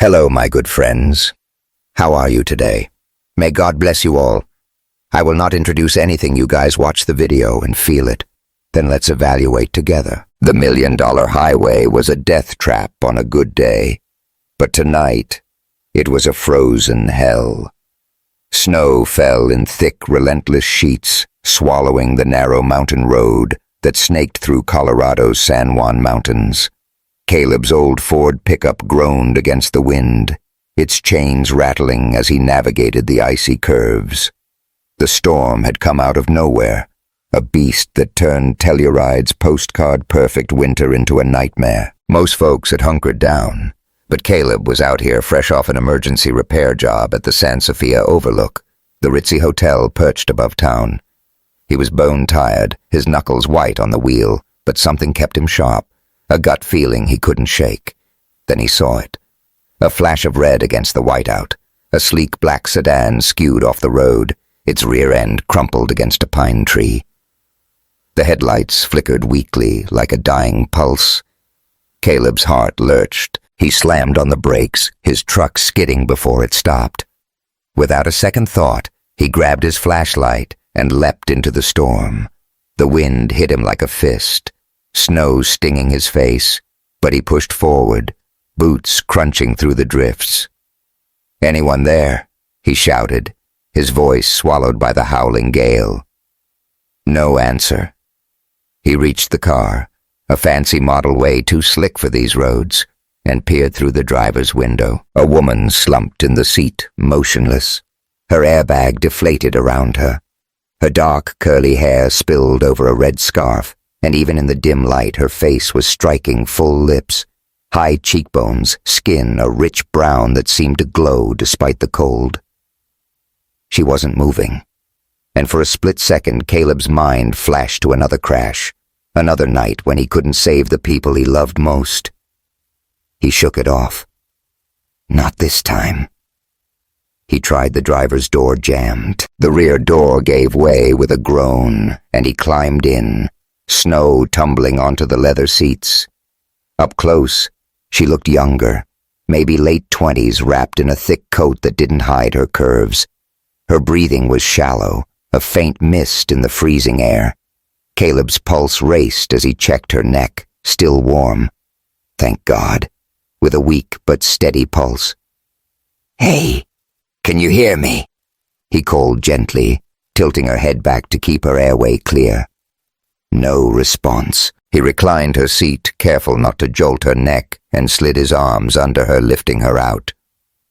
Hello, my good friends. How are you today? May God bless you all. I will not introduce anything. You guys watch the video and feel it. Then let's evaluate together. The $1 Million Highway was a death trap on a good day. But tonight, it was a frozen hell. Snow fell in thick, relentless sheets, swallowing the narrow mountain road that snaked through Colorado's San Juan Mountains. Caleb's old Ford pickup groaned against the wind, its chains rattling as he navigated the icy curves. The storm had come out of nowhere, a beast that turned Telluride's postcard-perfect winter into a nightmare. Most folks had hunkered down, but Caleb was out here fresh off an emergency repair job at the San Sofia Overlook, the ritzy hotel perched above town. He was bone-tired, his knuckles white on the wheel, but something kept him sharp, a gut feeling he couldn't shake. Then he saw it. A flash of red against the whiteout, a sleek black sedan skewed off the road, its rear end crumpled against a pine tree. The headlights flickered weakly like a dying pulse. Caleb's heart lurched. He slammed on the brakes, his truck skidding before it stopped. Without a second thought, he grabbed his flashlight and leapt into the storm. The wind hit him like a fist, snow stinging his face, but he pushed forward, boots crunching through the drifts. "Anyone there?" he shouted, his voice swallowed by the howling gale. No answer. He reached the car, a fancy model way too slick for these roads, and peered through the driver's window. A woman slumped in the seat, motionless. Her airbag deflated around her. Her dark, curly hair spilled over a red scarf, and even in the dim light her face was striking full lips, high cheekbones, skin a rich brown that seemed to glow despite the cold. She wasn't moving, and for a split second Caleb's mind flashed to another crash, another night when he couldn't save the people he loved most. He shook it off. Not this time. He tried the driver's door jammed. The rear door gave way with a groan, and he climbed in, snow tumbling onto the leather seats. Up close, she looked younger, maybe late 20s, wrapped in a thick coat that didn't hide her curves. Her breathing was shallow, a faint mist in the freezing air. Caleb's pulse raced as he checked her neck, still warm. Thank God. With a weak but steady pulse. "Hey, can you hear me?" he called gently, tilting her head back to keep her airway clear. No response. He reclined her seat, careful not to jolt her neck, and slid his arms under her, lifting her out.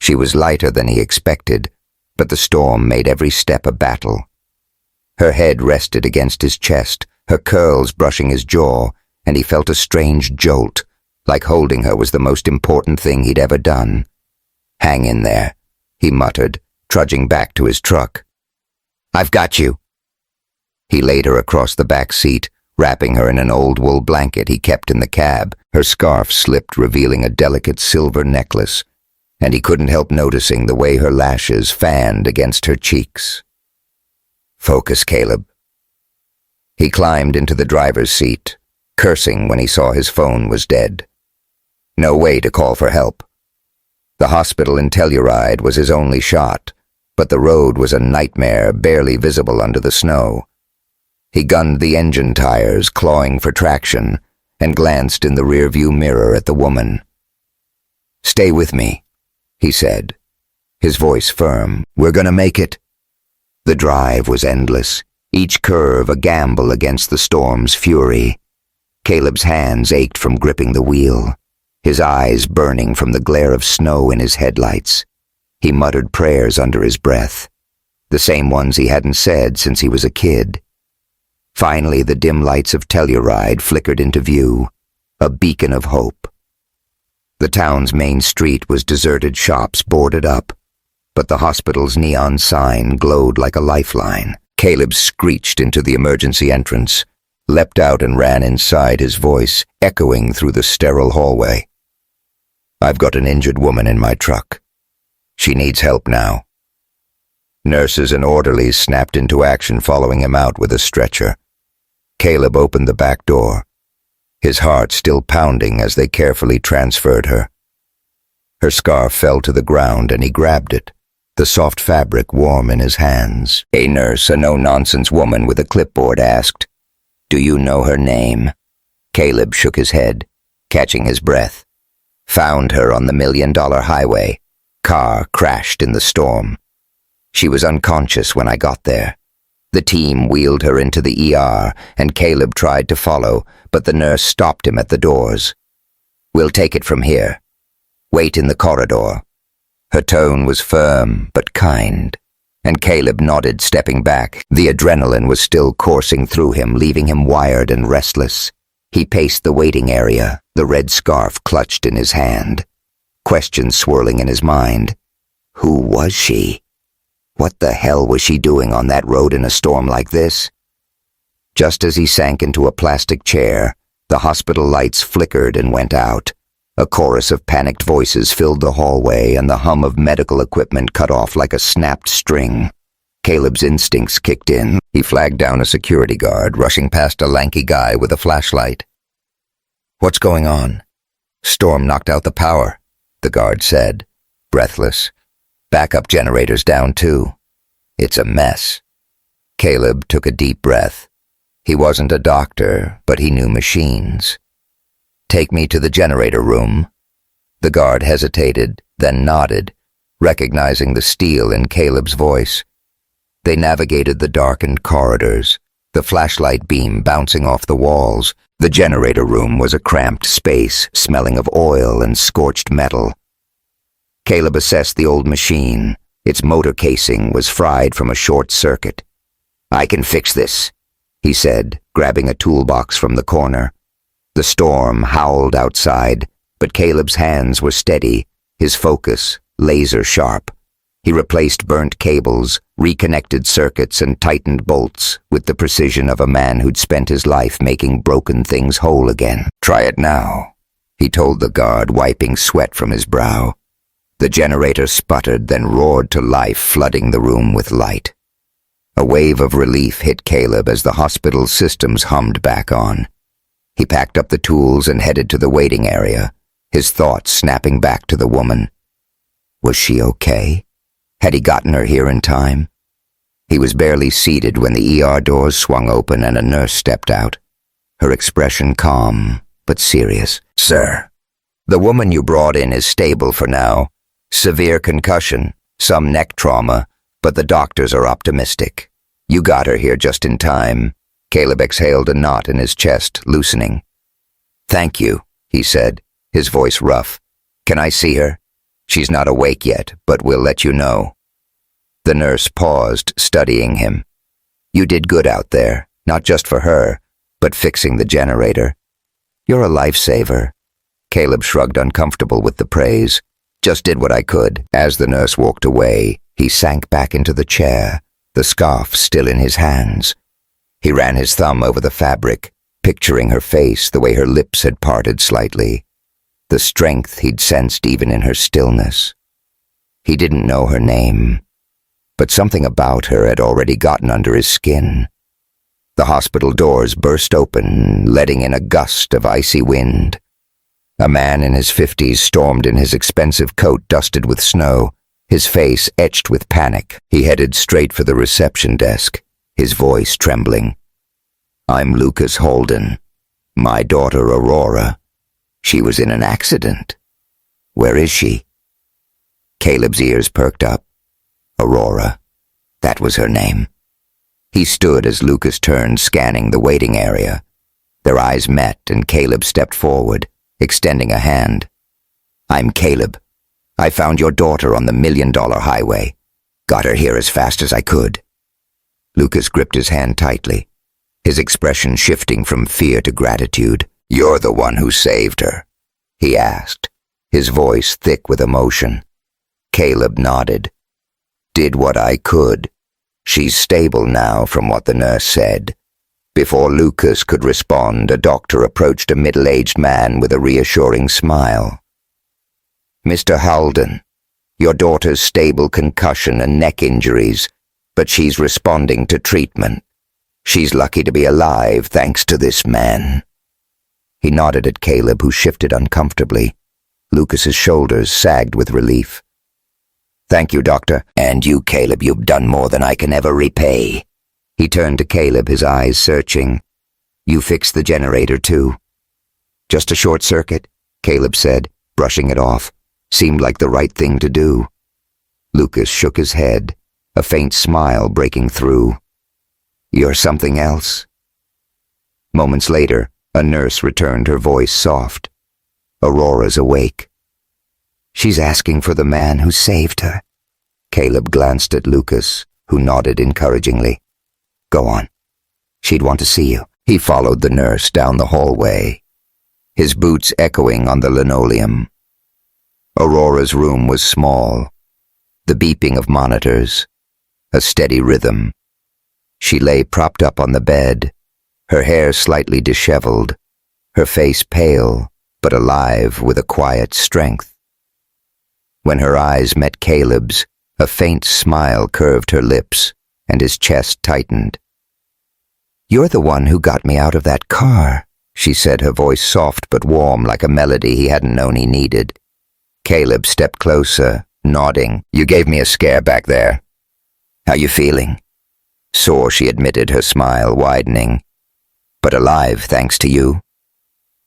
She was lighter than he expected, but the storm made every step a battle. Her head rested against his chest, her curls brushing his jaw, and he felt a strange jolt, like holding her was the most important thing he'd ever done. "Hang in there," he muttered, trudging back to his truck. "I've got you." He laid her across the back seat, wrapping her in an old wool blanket he kept in the cab. Her scarf slipped, revealing a delicate silver necklace, and he couldn't help noticing the way her lashes fanned against her cheeks. "Focus, Caleb." He climbed into the driver's seat, cursing when he saw his phone was dead. No way to call for help. The hospital in Telluride was his only shot, but the road was a nightmare, barely visible under the snow. He gunned the engine tires, clawing for traction, and glanced in the rearview mirror at the woman. "Stay with me," he said, his voice firm. "We're gonna make it." The drive was endless, each curve a gamble against the storm's fury. Caleb's hands ached from gripping the wheel, his eyes burning from the glare of snow in his headlights. He muttered prayers under his breath, the same ones he hadn't said since he was a kid. Finally, the dim lights of Telluride flickered into view, a beacon of hope. The town's main street was deserted, shops boarded up, but the hospital's neon sign glowed like a lifeline. Caleb screeched into the emergency entrance, leapt out and ran inside, his voice echoing through the sterile hallway. "I've got an injured woman in my truck. She needs help now." Nurses and orderlies snapped into action, following him out with a stretcher. Caleb opened the back door, his heart still pounding as they carefully transferred her. Her scarf fell to the ground and he grabbed it, the soft fabric warm in his hands. A nurse, a no-nonsense woman with a clipboard, asked, "Do you know her name?" Caleb shook his head, catching his breath. "Found her on the $1 Million highway. Car crashed in the storm. She was unconscious when I got there. The team wheeled her into the ER, and Caleb tried to follow, but the nurse stopped him at the doors. "We'll take it from here. Wait in the corridor." Her tone was firm but kind, and Caleb nodded, stepping back. The adrenaline was still coursing through him, leaving him wired and restless. He paced the waiting area, the red scarf clutched in his hand. Questions swirling in his mind. Who was she? What the hell was she doing on that road in a storm like this? Just as he sank into a plastic chair, the hospital lights flickered and went out. A chorus of panicked voices filled the hallway, and the hum of medical equipment cut off like a snapped string. Caleb's instincts kicked in. He flagged down a security guard, rushing past a lanky guy with a flashlight. "What's going on?" "Storm knocked out the power," the guard said, breathless. "Backup generators down too. It's a mess." Caleb took a deep breath. He wasn't a doctor, but he knew machines. "Take me to the generator room." The guard hesitated, then nodded, recognizing the steel in Caleb's voice. They navigated the darkened corridors, the flashlight beam bouncing off the walls. The generator room was a cramped space, smelling of oil and scorched metal. Caleb assessed the old machine. Its motor casing was fried from a short circuit. "I can fix this," he said, grabbing a toolbox from the corner. The storm howled outside, but Caleb's hands were steady, his focus laser sharp. He replaced burnt cables, reconnected circuits, and tightened bolts with the precision of a man who'd spent his life making broken things whole again. "Try it now," he told the guard, wiping sweat from his brow. The generator sputtered, then roared to life, flooding the room with light. A wave of relief hit Caleb as the hospital's systems hummed back on. He packed up the tools and headed to the waiting area, his thoughts snapping back to the woman. Was she okay? Had he gotten her here in time? He was barely seated when the ER doors swung open and a nurse stepped out, her expression calm but serious. "Sir, the woman you brought in is stable for now. Severe concussion, some neck trauma, but the doctors are optimistic. You got her here just in time." Caleb exhaled, a knot in his chest loosening. "Thank you," he said, his voice rough. "Can I see her? She's not awake yet, but we'll let you know." The nurse paused, studying him. "You did good out there, not just for her, but fixing the generator. You're a lifesaver." Caleb shrugged, uncomfortable with the praise. "Just did what I could." As the nurse walked away, he sank back into the chair, the scarf still in his hands. He ran his thumb over the fabric, picturing her face, the way her lips had parted slightly, the strength he'd sensed even in her stillness. He didn't know her name, but something about her had already gotten under his skin. The hospital doors burst open, letting in a gust of icy wind. A man in his 50s stormed in his expensive coat dusted with snow, his face etched with panic. He headed straight for the reception desk, his voice trembling. "I'm Lucas Holden. My daughter Aurora. She was in an accident. Where is she?" Caleb's ears perked up. Aurora. That was her name. He stood as Lucas turned, scanning the waiting area. Their eyes met, and Caleb stepped forward, extending a hand. "I'm Caleb. I found your daughter on the $1 Million highway. Got her here as fast as I could." Lucas gripped his hand tightly, his expression shifting from fear to gratitude. "You're the one who saved her?" he asked, his voice thick with emotion. Caleb nodded. "Did what I could. She's stable now, from what the nurse said." Before Lucas could respond, a doctor approached a middle-aged man with a reassuring smile. "Mr. Holden, your daughter's stable concussion and neck injuries, but she's responding to treatment. She's lucky to be alive thanks to this man." He nodded at Caleb, who shifted uncomfortably. Lucas's shoulders sagged with relief. "Thank you, Doctor. And you, Caleb, you've done more than I can ever repay." He turned to Caleb, his eyes searching. "You fixed the generator, too?" "Just a short circuit," Caleb said, brushing it off. Seemed like the right thing to do. Lucas shook his head, a faint smile breaking through. "You're something else." Moments later, a nurse returned, her voice soft. "Aurora's awake." "She's asking for the man who saved her." Caleb glanced at Lucas, who nodded encouragingly. "Go on. She'd want to see you." He followed the nurse down the hallway, his boots echoing on the linoleum. Aurora's room was small, the beeping of monitors, a steady rhythm. She lay propped up on the bed, her hair slightly disheveled, her face pale but alive with a quiet strength. When her eyes met Caleb's, a faint smile curved her lips, and his chest tightened. "You're the one who got me out of that car," she said, her voice soft but warm like a melody he hadn't known he needed. Caleb stepped closer, nodding. "You gave me a scare back there. How you feeling?" "Sore," she admitted, her smile widening. "But alive, thanks to you."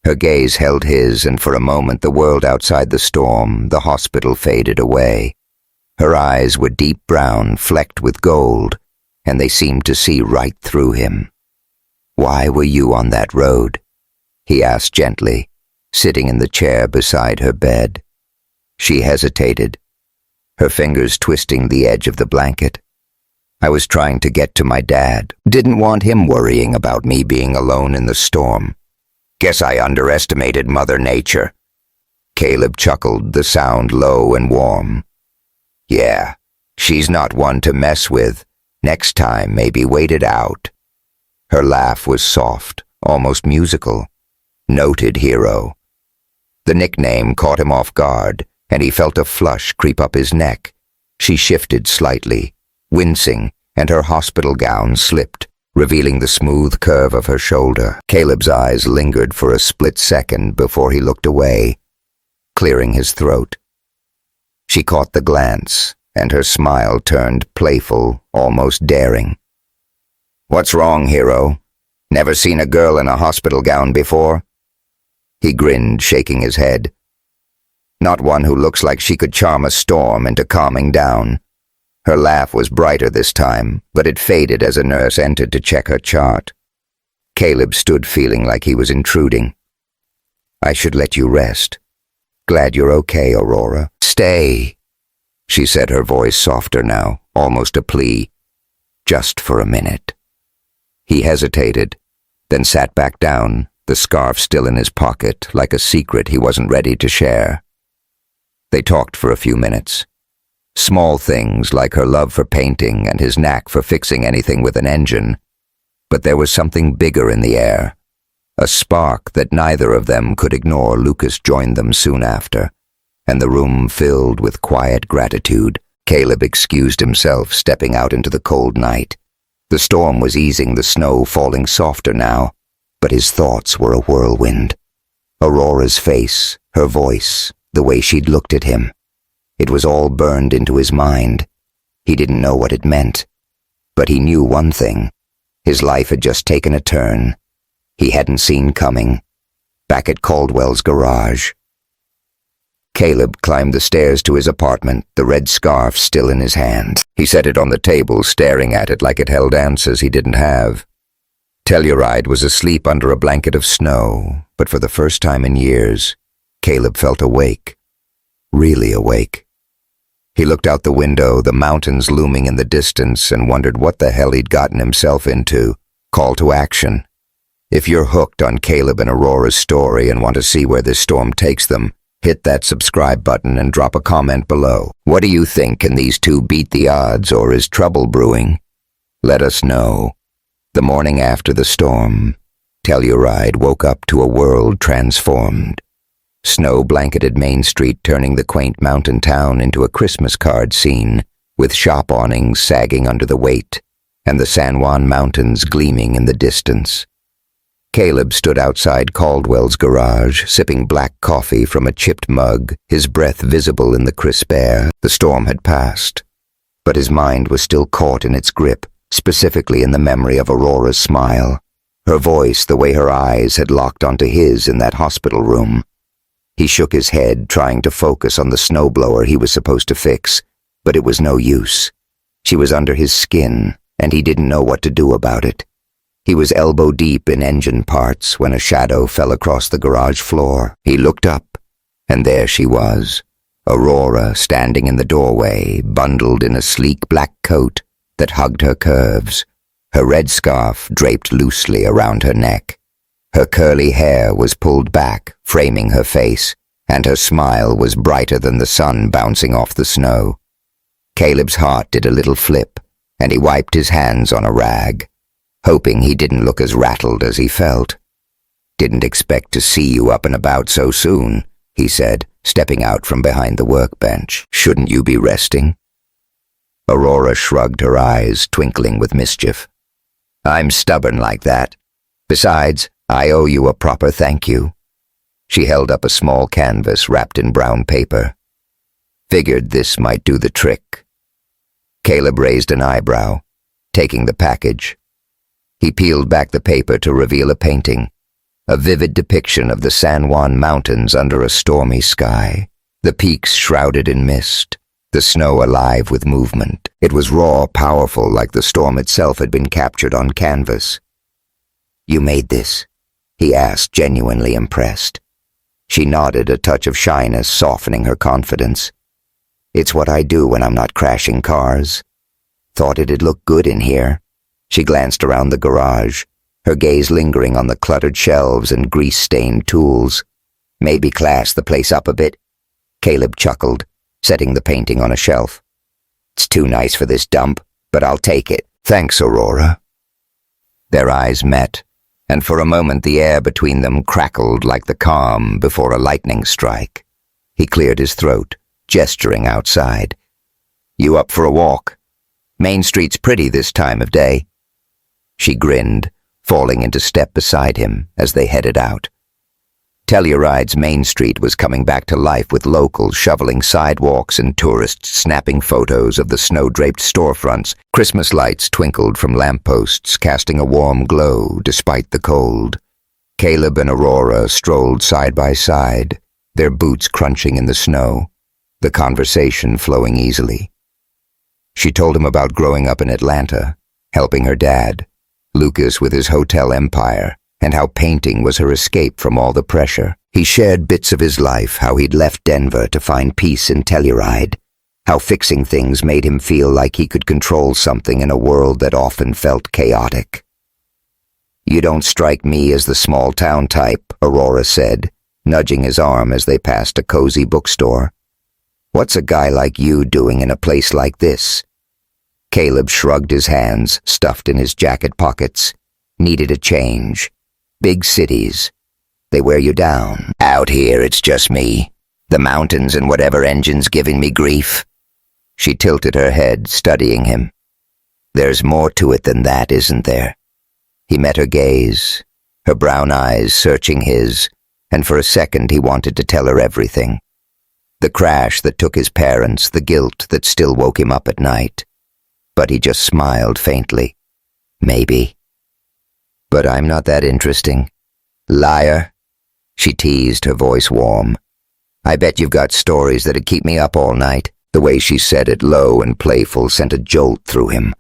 Her gaze held his, and for a moment the world outside the storm, the hospital, faded away. Her eyes were deep brown, flecked with gold, and they seemed to see right through him. "Why were you on that road?" he asked gently, sitting in the chair beside her bed. She hesitated, her fingers twisting the edge of the blanket. "I was trying to get to my dad. Didn't want him worrying about me being alone in the storm. Guess I underestimated Mother Nature." Caleb chuckled, the sound low and warm. "Yeah, she's not one to mess with. Next time, maybe wait it out." Her laugh was soft, almost musical. Noted hero. The nickname caught him off guard, and he felt a flush creep up his neck. She shifted slightly, wincing, and her hospital gown slipped, revealing the smooth curve of her shoulder. Caleb's eyes lingered for a split second before he looked away, clearing his throat. She caught the glance, and her smile turned playful, almost daring. "What's wrong, hero? Never seen a girl in a hospital gown before?" He grinned, shaking his head. "Not one who looks like she could charm a storm into calming down." Her laugh was brighter this time, but it faded as a nurse entered to check her chart. Caleb stood feeling like he was intruding. "I should let you rest. Glad you're okay, Aurora." "Stay," she said, her voice softer now, almost a plea. "Just for a minute." He hesitated, then sat back down, the scarf still in his pocket, like a secret he wasn't ready to share. They talked for a few minutes. Small things like her love for painting and his knack for fixing anything with an engine. But there was something bigger in the air. A spark that neither of them could ignore. Lucas joined them soon after, and the room filled with quiet gratitude. Caleb excused himself, stepping out into the cold night. The storm was easing, the snow falling softer now, but his thoughts were a whirlwind. Aurora's face, her voice, the way she'd looked at him. It was all burned into his mind. He didn't know what it meant, but he knew one thing. His life had just taken a turn he hadn't seen coming, back at Caldwell's garage. Caleb climbed the stairs to his apartment, the red scarf still in his hand. He set it on the table, staring at it like it held answers he didn't have. Telluride was asleep under a blanket of snow, but for the first time in years, Caleb felt awake. Really awake. He looked out the window, the mountains looming in the distance, and wondered what the hell he'd gotten himself into. Call to action. If you're hooked on Caleb and Aurora's story and want to see where this storm takes them, hit that subscribe button and drop a comment below. What do you think? Can these two beat the odds, or is trouble brewing? Let us know. The morning after the storm, Telluride woke up to a world transformed. Snow blanketed Main Street, turning the quaint mountain town into a Christmas card scene, with shop awnings sagging under the weight, and the San Juan Mountains gleaming in the distance. Caleb stood outside Caldwell's garage, sipping black coffee from a chipped mug, his breath visible in the crisp air. The storm had passed, but his mind was still caught in its grip, specifically in the memory of Aurora's smile, her voice, the way her eyes had locked onto his in that hospital room. He shook his head, trying to focus on the snowblower he was supposed to fix, but it was no use. She was under his skin, and he didn't know what to do about it. He was elbow-deep in engine parts when a shadow fell across the garage floor. He looked up, and there she was, Aurora standing in the doorway, bundled in a sleek black coat that hugged her curves, her red scarf draped loosely around her neck. Her curly hair was pulled back, framing her face, and her smile was brighter than the sun bouncing off the snow. Caleb's heart did a little flip, and he wiped his hands on a rag, hoping he didn't look as rattled as he felt. "Didn't expect to see you up and about so soon," he said, stepping out from behind the workbench. "Shouldn't you be resting?" Aurora shrugged her eyes, twinkling with mischief. "I'm stubborn like that. Besides, I owe you a proper thank you." She held up a small canvas wrapped in brown paper. "Figured this might do the trick." Caleb raised an eyebrow, taking the package. He peeled back the paper to reveal a painting, a vivid depiction of the San Juan Mountains under a stormy sky, the peaks shrouded in mist, the snow alive with movement. It was raw, powerful, like the storm itself had been captured on canvas. "You made this?" he asked, genuinely impressed. She nodded, a touch of shyness softening her confidence. "It's what I do when I'm not crashing cars. Thought it'd look good in here." She glanced around the garage, her gaze lingering on the cluttered shelves and grease-stained tools. "Maybe class the place up a bit," Caleb chuckled, setting the painting on a shelf. "It's too nice for this dump, but I'll take it." "Thanks, Aurora." Their eyes met, and for a moment the air between them crackled like the calm before a lightning strike. He cleared his throat, gesturing outside. "You up for a walk? Main Street's pretty this time of day." She grinned, falling into step beside him as they headed out. Telluride's Main Street was coming back to life with locals shoveling sidewalks and tourists snapping photos of the snow-draped storefronts. Christmas lights twinkled from lampposts, casting a warm glow despite the cold. Caleb and Aurora strolled side by side, their boots crunching in the snow, the conversation flowing easily. She told him about growing up in Atlanta, helping her dad, Lucas with his hotel empire, and how painting was her escape from all the pressure. He shared bits of his life, how he'd left Denver to find peace in Telluride, how fixing things made him feel like he could control something in a world that often felt chaotic. "You don't strike me as the small-town type," Aurora said, nudging his arm as they passed a cozy bookstore. "What's a guy like you doing in a place like this?" Caleb shrugged his hands, stuffed in his jacket pockets. Needed a change. Big cities. They wear you down. "Out here, it's just me. The mountains and whatever engine's giving me grief." She tilted her head, studying him. "There's more to it than that, isn't there?" He met her gaze, her brown eyes searching his, and for a second he wanted to tell her everything. The crash that took his parents, the guilt that still woke him up at night. But he just smiled faintly. "Maybe. But I'm not that interesting." "Liar," she teased, her voice warm. "I bet you've got stories that'd keep me up all night." The way she said it, low and playful, sent a jolt through him.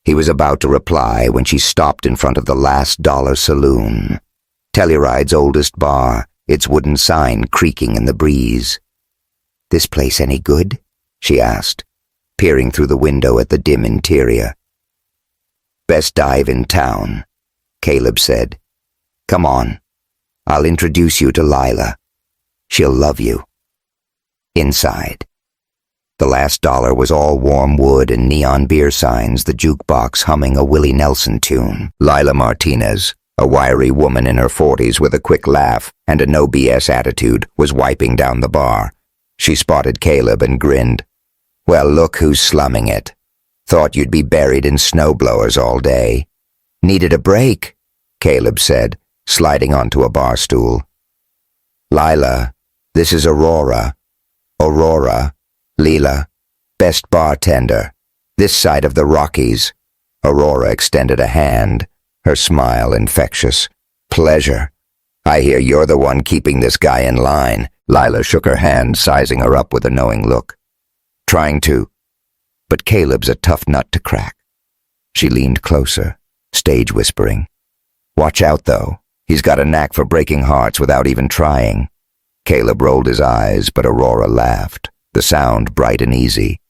He was about to reply when she stopped in front of the Last Dollar Saloon, Telluride's oldest bar, its wooden sign creaking in the breeze. "This place any good?" she asked, peering through the window at the dim interior. "Best dive in town," Caleb said. "Come on. I'll introduce you to Lila. She'll love you." Inside. The Last Dollar was all warm wood and neon beer signs, the jukebox humming a Willie Nelson tune. Lila Martinez, a wiry woman in her 40s with a quick laugh and a no-BS attitude, was wiping down the bar. She spotted Caleb and grinned. "Well, look who's slumming it. Thought you'd be buried in snowblowers all day." "Needed a break," Caleb said, sliding onto a bar stool. "Lila, this is Aurora. Aurora, Leela, best bartender. This side of the Rockies." Aurora extended a hand, her smile infectious. "Pleasure. I hear you're the one keeping this guy in line." Lila shook her hand, sizing her up with a knowing look. "Trying to. But Caleb's a tough nut to crack." She leaned closer, stage whispering. "Watch out, though. He's got a knack for breaking hearts without even trying." Caleb rolled his eyes, but Aurora laughed, the sound bright and easy.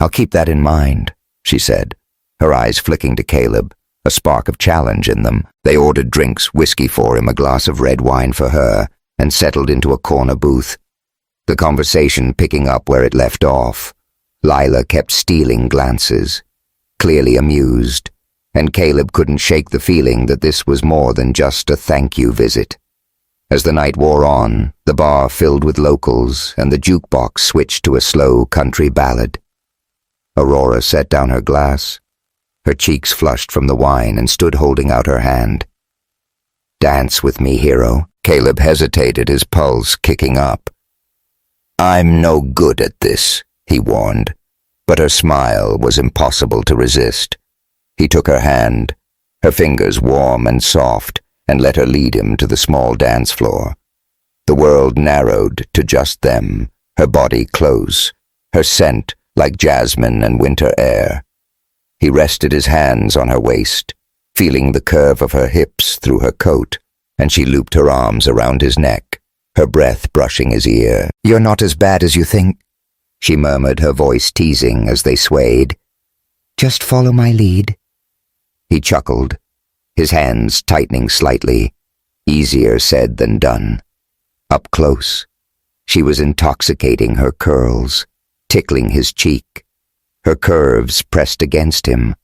"I'll keep that in mind," she said, her eyes flicking to Caleb, a spark of challenge in them. They ordered drinks, whiskey for him, a glass of red wine for her, and settled into a corner booth. The conversation picking up where it left off. Lila kept stealing glances, clearly amused, and Caleb couldn't shake the feeling that this was more than just a thank-you visit. As the night wore on, the bar filled with locals, and the jukebox switched to a slow country ballad. Aurora set down her glass, her cheeks flushed from the wine, and stood holding out her hand. "Dance with me, hero." Caleb hesitated, his pulse kicking up. "I'm no good at this," he warned, but her smile was impossible to resist. He took her hand, her fingers warm and soft, and let her lead him to the small dance floor. The world narrowed to just them, her body close, her scent like jasmine and winter air. He rested his hands on her waist, feeling the curve of her hips through her coat, and she looped her arms around his neck, her breath brushing his ear. "You're not as bad as you think," she murmured, her voice teasing as they swayed. "Just follow my lead." He chuckled, his hands tightening slightly, easier said than done. Up close, she was intoxicating her curls, tickling his cheek, her curves pressed against him,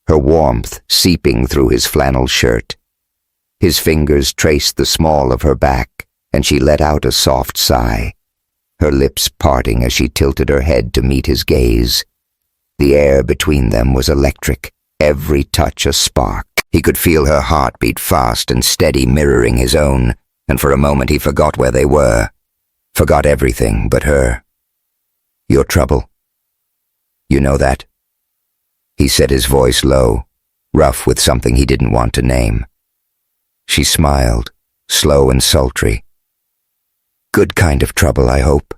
her warmth seeping through his flannel shirt. His fingers traced the small of her back, and she let out a soft sigh, her lips parting as she tilted her head to meet his gaze. The air between them was electric, every touch a spark. He could feel her heart beat fast and steady, mirroring his own, and for a moment he forgot where they were, forgot everything but her. "Your trouble. You know that?" He said, his voice low, rough with something he didn't want to name. She smiled, slow and sultry. "Good kind of trouble, I hope."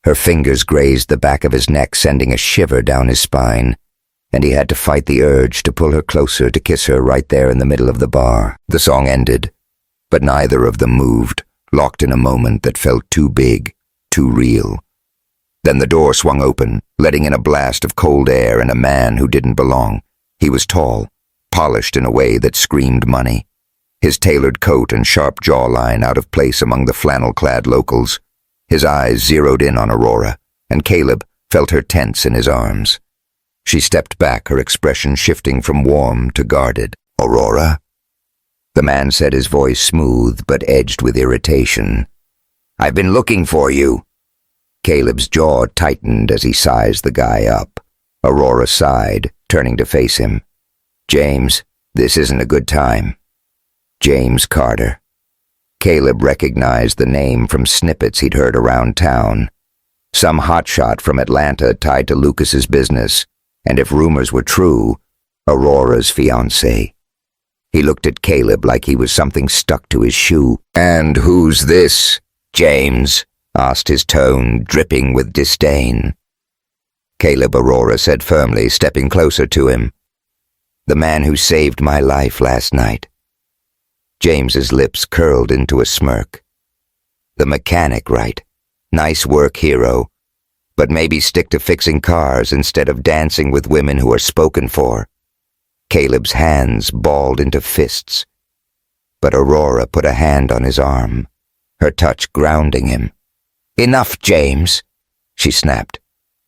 Her fingers grazed the back of his neck, sending a shiver down his spine, and he had to fight the urge to pull her closer to kiss her right there in the middle of the bar. The song ended, but neither of them moved, locked in a moment that felt too big, too real. Then the door swung open, letting in a blast of cold air and a man who didn't belong. He was tall, polished in a way that screamed money, his tailored coat and sharp jawline out of place among the flannel-clad locals. His eyes zeroed in on Aurora, and Caleb felt her tense in his arms. She stepped back, her expression shifting from warm to guarded. "Aurora?" The man said, his voice smooth but edged with irritation. "I've been looking for you." Caleb's jaw tightened as he sized the guy up. Aurora sighed, turning to face him. "James, this isn't a good time." James Carter. Caleb recognized the name from snippets he'd heard around town. Some hotshot from Atlanta tied to Lucas's business, and if rumors were true, Aurora's fiancé. He looked at Caleb like he was something stuck to his shoe. "And who's this, James?" asked, his tone dripping with disdain. "Caleb," Aurora said firmly, stepping closer to him. "The man who saved my life last night." James's lips curled into a smirk. "The mechanic, right? Nice work, hero. But maybe stick to fixing cars instead of dancing with women who are spoken for." Caleb's hands balled into fists, but Aurora put a hand on his arm, her touch grounding him. "Enough, James," she snapped.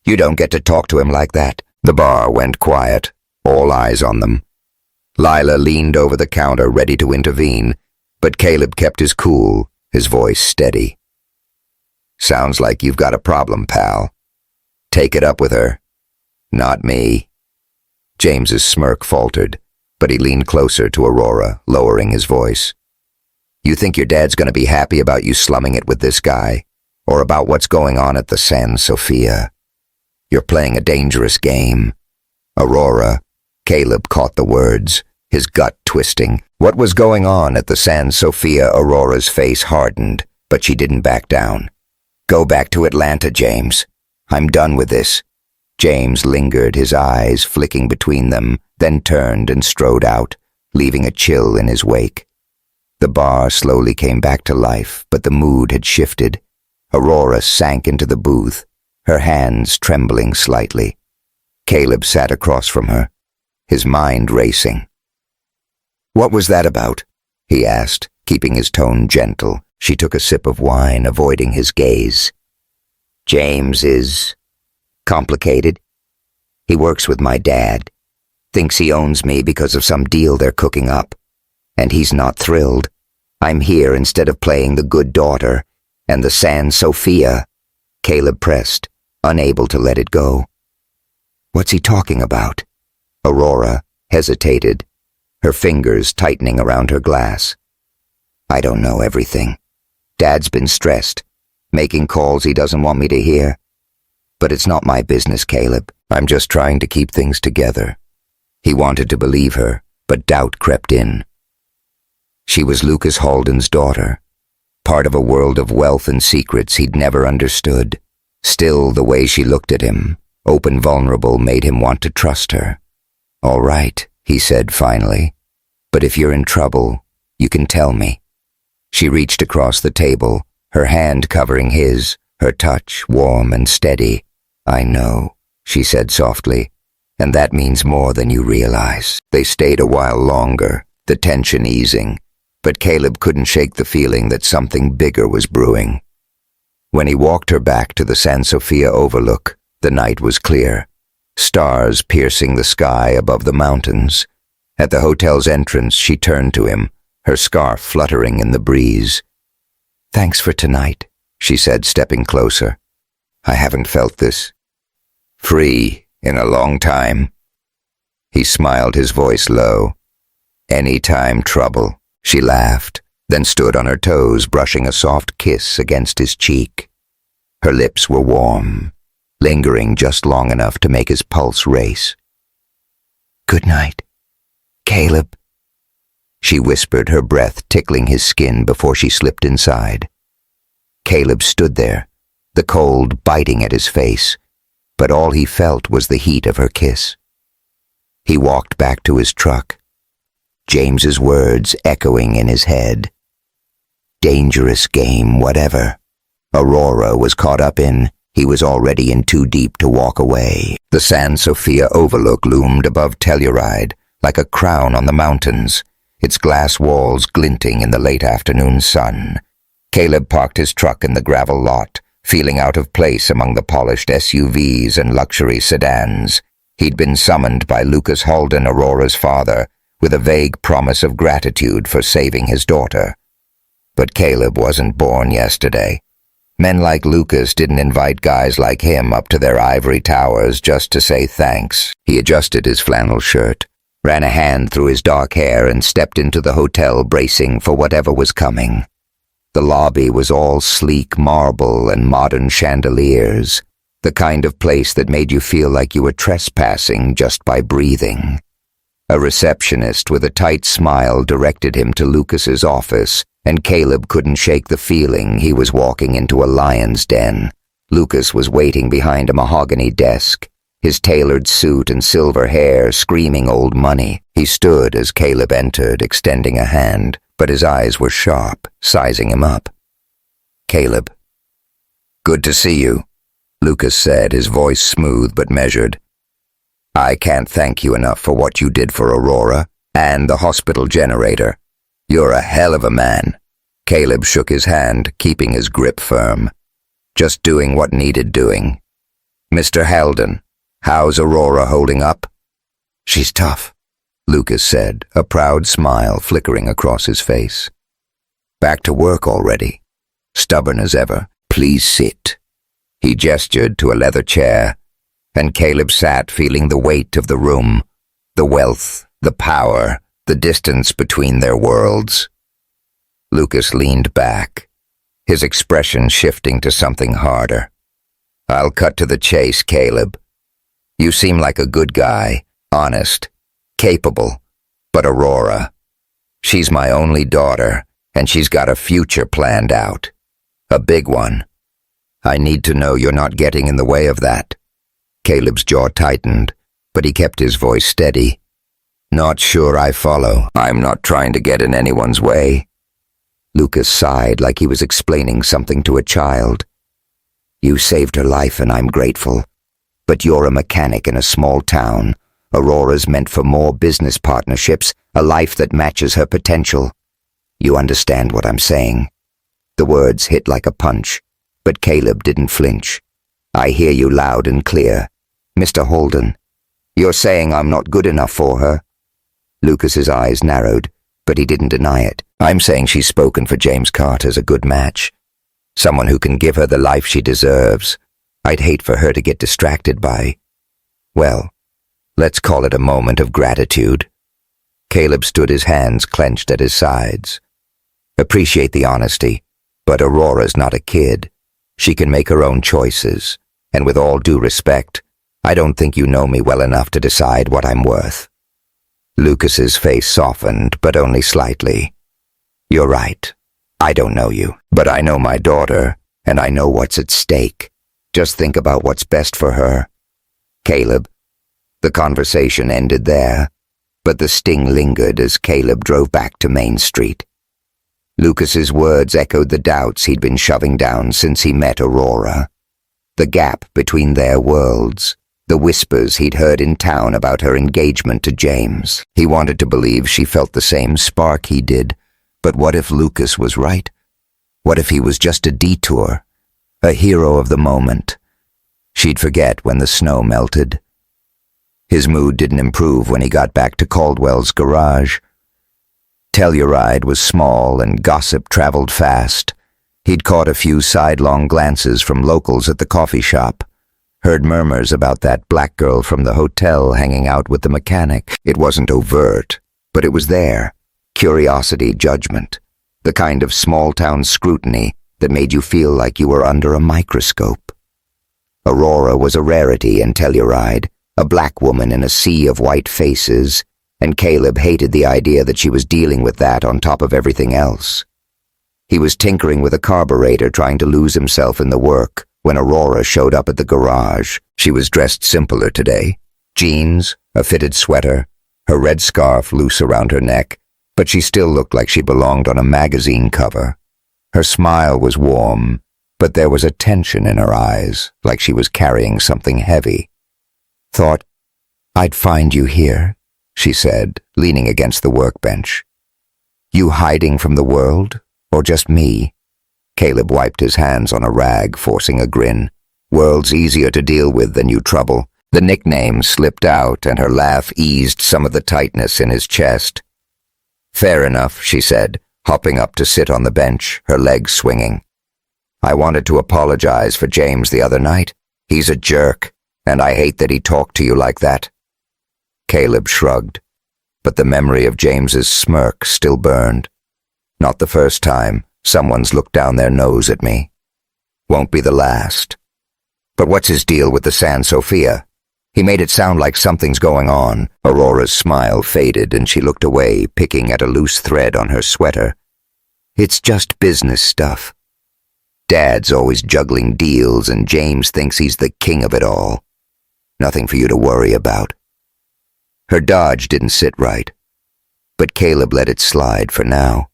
"You don't get to talk to him like that." The bar went quiet, all eyes on them. Lila leaned over the counter, ready to intervene, but Caleb kept his cool, his voice steady. "Sounds like you've got a problem, pal. Take it up with her. Not me." James's smirk faltered, but he leaned closer to Aurora, lowering his voice. You think your dad's gonna be happy about you slumming it with this guy? Or about what's going on at the San Sofia? You're playing a dangerous game. Aurora. Caleb caught the words, his gut twisting. What was going on at the San Sofia? Aurora's face hardened, but she didn't back down. Go back to Atlanta, James. I'm done with this. James lingered, his eyes flicking between them, then turned and strode out, leaving a chill in his wake. The bar slowly came back to life, but the mood had shifted. Aurora sank into the booth, her hands trembling slightly. Caleb sat across from her, his mind racing. What was that about? He asked, keeping his tone gentle. She took a sip of wine, avoiding his gaze. James is complicated. He works with my dad, thinks he owns me because of some deal they're cooking up. And he's not thrilled. I'm here instead of playing the good daughter, and the San Sofia. Caleb pressed, unable to let it go. What's he talking about? Aurora hesitated, her fingers tightening around her glass. I don't know everything. Dad's been stressed, making calls he doesn't want me to hear. But it's not my business, Caleb. I'm just trying to keep things together. He wanted to believe her, but doubt crept in. She was Lucas Halden's daughter, part of a world of wealth and secrets he'd never understood. Still, the way she looked at him, open vulnerable, made him want to trust her. All right, he said finally, but if you're in trouble, you can tell me. She reached across the table, her hand covering his, her touch warm and steady. I know, she said softly, and that means more than you realize. They stayed a while longer, the tension easing, but Caleb couldn't shake the feeling that something bigger was brewing. When he walked her back to the San Sofia overlook, the night was clear, stars piercing the sky above the mountains. At the hotel's entrance, she turned to him, her scarf fluttering in the breeze. Thanks for tonight, she said, stepping closer. I haven't felt this free in a long time. He smiled, his voice low. Anytime trouble. She laughed, then stood on her toes, brushing a soft kiss against his cheek. Her lips were warm, lingering just long enough to make his pulse race. Good night, Caleb, she whispered, her breath tickling his skin before she slipped inside. Caleb stood there, the cold biting at his face, but all he felt was the heat of her kiss. He walked back to his truck, James's words echoing in his head. Dangerous game, whatever. Aurora was caught up in. He was already in too deep to walk away. The San Sofia overlook loomed above Telluride, like a crown on the mountains, its glass walls glinting in the late afternoon sun. Caleb parked his truck in the gravel lot, feeling out of place among the polished SUVs and luxury sedans. He'd been summoned by Lucas Halden, Aurora's father, with a vague promise of gratitude for saving his daughter. But Caleb wasn't born yesterday. Men like Lucas didn't invite guys like him up to their ivory towers just to say thanks. He adjusted his flannel shirt, ran a hand through his dark hair, and stepped into the hotel, bracing for whatever was coming. The lobby was all sleek marble and modern chandeliers, the kind of place that made you feel like you were trespassing just by breathing. A receptionist with a tight smile directed him to Lucas's office, and Caleb couldn't shake the feeling he was walking into a lion's den. Lucas was waiting behind a mahogany desk, his tailored suit and silver hair screaming old money. He stood as Caleb entered, extending a hand, but his eyes were sharp, sizing him up. Caleb. Good to see you, Lucas said, his voice smooth but measured. I can't thank you enough for what you did for Aurora and the hospital generator. You're a hell of a man. Caleb shook his hand, keeping his grip firm. Just doing what needed doing. Mr. Halden, how's Aurora holding up? She's tough, Lucas said, a proud smile flickering across his face. Back to work already. Stubborn as ever. Please sit. He gestured to a leather chair, and Caleb sat, feeling the weight of the room, the wealth, the power, the distance between their worlds. Lucas leaned back, his expression shifting to something harder. "I'll cut to the chase, Caleb. You seem like a good guy, honest, capable, but Aurora, she's my only daughter, and she's got a future planned out. A big one. I need to know you're not getting in the way of that." Caleb's jaw tightened, but he kept his voice steady. "Not sure I follow. I'm not trying to get in anyone's way." Lucas sighed like he was explaining something to a child. "You saved her life and I'm grateful. But you're a mechanic in a small town. Aurora's meant for more business partnerships, a life that matches her potential. You understand what I'm saying?" The words hit like a punch, but Caleb didn't flinch. "I hear you loud and clear. Mr. Holden, you're saying I'm not good enough for her?" Lucas's eyes narrowed, but he didn't deny it. "I'm saying she's spoken for James Carter's a good match. Someone who can give her the life she deserves. I'd hate for her to get distracted by, well, let's call it a moment of gratitude." Caleb stood, his hands clenched at his sides. "Appreciate the honesty, but Aurora's not a kid. She can make her own choices, and with all due respect, I don't think you know me well enough to decide what I'm worth." Lucas's face softened, but only slightly. "You're right. I don't know you, but I know my daughter, and I know what's at stake. Just think about what's best for her." "Caleb." The conversation ended there, but the sting lingered as Caleb drove back to Main Street. Lucas's words echoed the doubts he'd been shoving down since he met Aurora. The gap between their worlds, the whispers he'd heard in town about her engagement to James. He wanted to believe she felt the same spark he did, but what if Lucas was right? What if he was just a detour, a hero of the moment? She'd forget when the snow melted. His mood didn't improve when he got back to Caldwell's garage. Telluride was small and gossip traveled fast. He'd caught a few sidelong glances from locals at the coffee shop, heard murmurs about that black girl from the hotel hanging out with the mechanic. It wasn't overt, but it was there. Curiosity, judgment, the kind of small-town scrutiny that made you feel like you were under a microscope. Aurora was a rarity in Telluride, a black woman in a sea of white faces, and Caleb hated the idea that she was dealing with that on top of everything else. He was tinkering with a carburetor, trying to lose himself in the work, when Aurora showed up at the garage. She was dressed simpler today. Jeans, a fitted sweater, her red scarf loose around her neck, but she still looked like she belonged on a magazine cover. Her smile was warm, but there was a tension in her eyes, like she was carrying something heavy. "Thought I'd find you here," she said, leaning against the workbench. "You hiding from the world, or just me?" Caleb wiped his hands on a rag, forcing a grin. "World's easier to deal with than you trouble." The nickname slipped out, and her laugh eased some of the tightness in his chest. "Fair enough," she said, hopping up to sit on the bench, her legs swinging. "I wanted to apologize for James the other night. He's a jerk, and I hate that he talked to you like that." Caleb shrugged, but the memory of James's smirk still burned. "Not the first time someone's looked down their nose at me. Won't be the last. But what's his deal with the San Sofia? He made it sound like something's going on." Aurora's smile faded and she looked away, picking at a loose thread on her sweater. "It's just business stuff. Dad's always juggling deals and James thinks he's the king of it all. Nothing for you to worry about." Her dodge didn't sit right, but Caleb let it slide for now.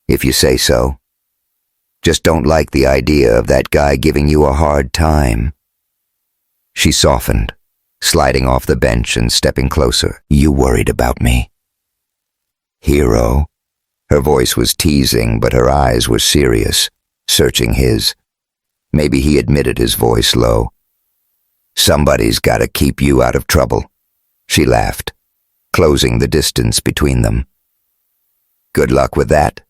"If you say so. Just don't like the idea of that guy giving you a hard time." She softened, sliding off the bench and stepping closer. "You worried about me?" "Hero?" Her voice was teasing, but her eyes were serious, searching his. Maybe he admitted his voice low. "Somebody's got to keep you out of trouble," she laughed, closing the distance between them. "Good luck with that."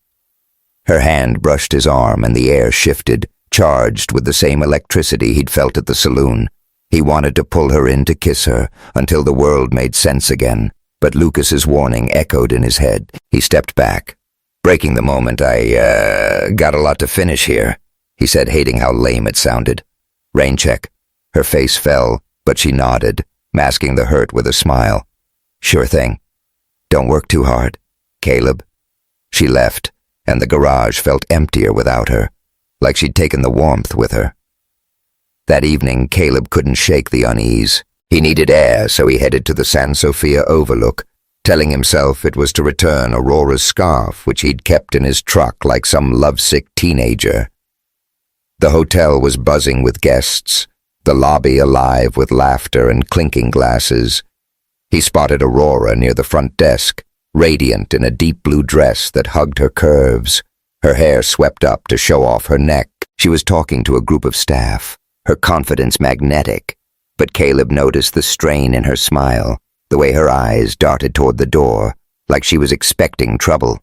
Her hand brushed his arm and the air shifted, charged with the same electricity he'd felt at the saloon. He wanted to pull her in to kiss her until the world made sense again, but Lucas's warning echoed in his head. He stepped back, Breaking the moment, I got a lot to finish here, he said, hating how lame it sounded. Rain check. Her face fell, but she nodded, masking the hurt with a smile. Sure thing. Don't work too hard, Caleb. She left, and the garage felt emptier without her, like she'd taken the warmth with her. That evening, Caleb couldn't shake the unease. He needed air, so he headed to the San Sofia Overlook, telling himself it was to return Aurora's scarf, which he'd kept in his truck like some lovesick teenager. The hotel was buzzing with guests, the lobby alive with laughter and clinking glasses. He spotted Aurora near the front desk, radiant in a deep blue dress that hugged her curves, her hair swept up to show off her neck. She was talking to a group of staff, her confidence magnetic, but Caleb noticed the strain in her smile, the way her eyes darted toward the door, like she was expecting trouble.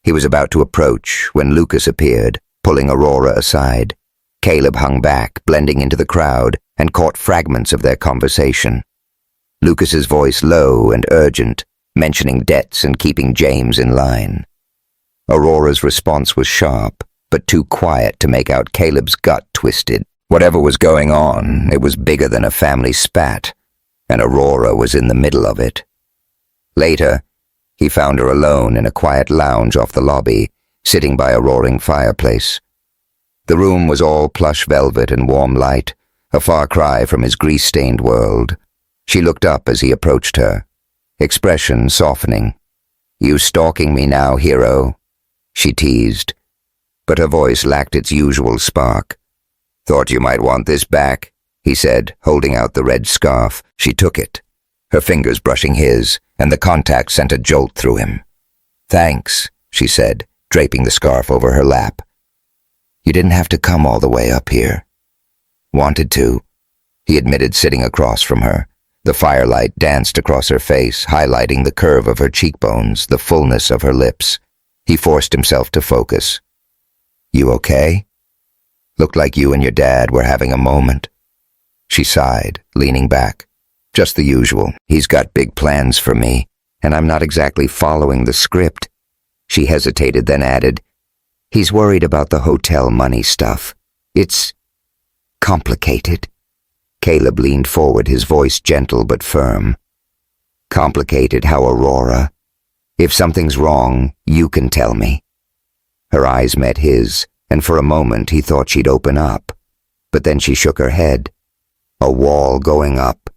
He was about to approach when Lucas appeared, pulling Aurora aside. Caleb hung back, blending into the crowd, and caught fragments of their conversation. Lucas's voice low and urgent, mentioning debts and keeping James in line. Aurora's response was sharp, but too quiet to make out Caleb's gut twisted. Whatever was going on, it was bigger than a family spat, and Aurora was in the middle of it. Later, he found her alone in a quiet lounge off the lobby, sitting by a roaring fireplace. The room was all plush velvet and warm light, a far cry from his grease-stained world. She looked up as he approached her, expression softening. "You stalking me now, hero?" she teased, but her voice lacked its usual spark. "Thought you might want this back," he said, holding out the red scarf. She took it, her fingers brushing his, and the contact sent a jolt through him. "Thanks," she said, draping the scarf over her lap. "You didn't have to come all the way up here." "Wanted to," he admitted, sitting across from her. The firelight danced across her face, highlighting the curve of her cheekbones, the fullness of her lips. He forced himself to focus. "You okay? Looked like you and your dad were having a moment." She sighed, leaning back. "Just the usual. He's got big plans for me, and I'm not exactly following the script." She hesitated, then added, "He's worried about the hotel money stuff. It's complicated." Caleb leaned forward, his voice gentle but firm. "Complicated how, Aurora? If something's wrong, you can tell me." Her eyes met his, and for a moment he thought she'd open up, but then she shook her head. "A wall going up."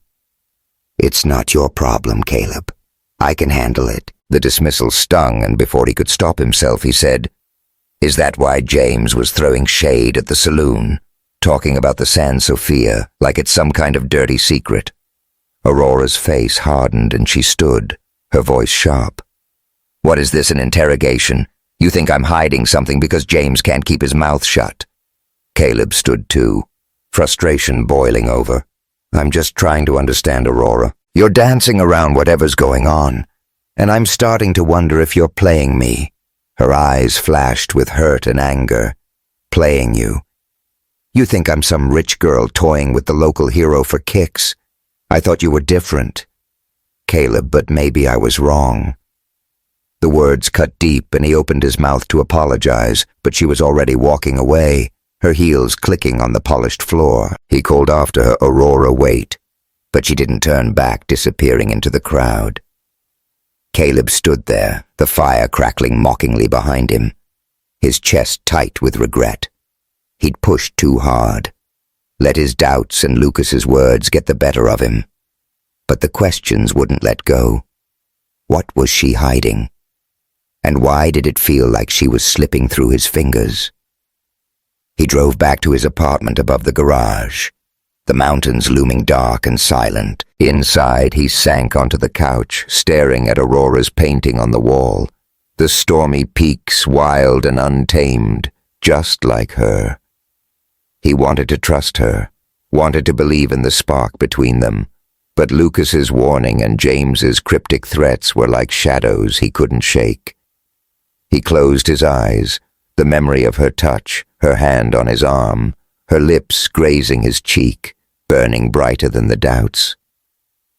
"It's not your problem, Caleb. I can handle it." The dismissal stung, and before he could stop himself, he said, "Is that why James was throwing shade at the saloon, talking about the San Sofia like it's some kind of dirty secret?" Aurora's face hardened and she stood, her voice sharp. "What is this, an interrogation? You think I'm hiding something because James can't keep his mouth shut?" Caleb stood too, frustration boiling over. "I'm just trying to understand, Aurora. You're dancing around whatever's going on, and I'm starting to wonder if you're playing me." Her eyes flashed with hurt and anger. "Playing you? You think I'm some rich girl toying with the local hero for kicks? I thought you were different." "Caleb, but maybe I was wrong." The words cut deep, and he opened his mouth to apologize, but she was already walking away, her heels clicking on the polished floor. He called after her, "Aurora, wait," but she didn't turn back, disappearing into the crowd. Caleb stood there, the fire crackling mockingly behind him, his chest tight with regret. He'd pushed too hard, let his doubts and Lucas's words get the better of him. But the questions wouldn't let go. What was she hiding? And why did it feel like she was slipping through his fingers? He drove back to his apartment above the garage, the mountains looming dark and silent. Inside, he sank onto the couch, staring at Aurora's painting on the wall, the stormy peaks wild and untamed, just like her. He wanted to trust her, wanted to believe in the spark between them, but Lucas's warning and James's cryptic threats were like shadows he couldn't shake. He closed his eyes, the memory of her touch, her hand on his arm, her lips grazing his cheek, burning brighter than the doubts.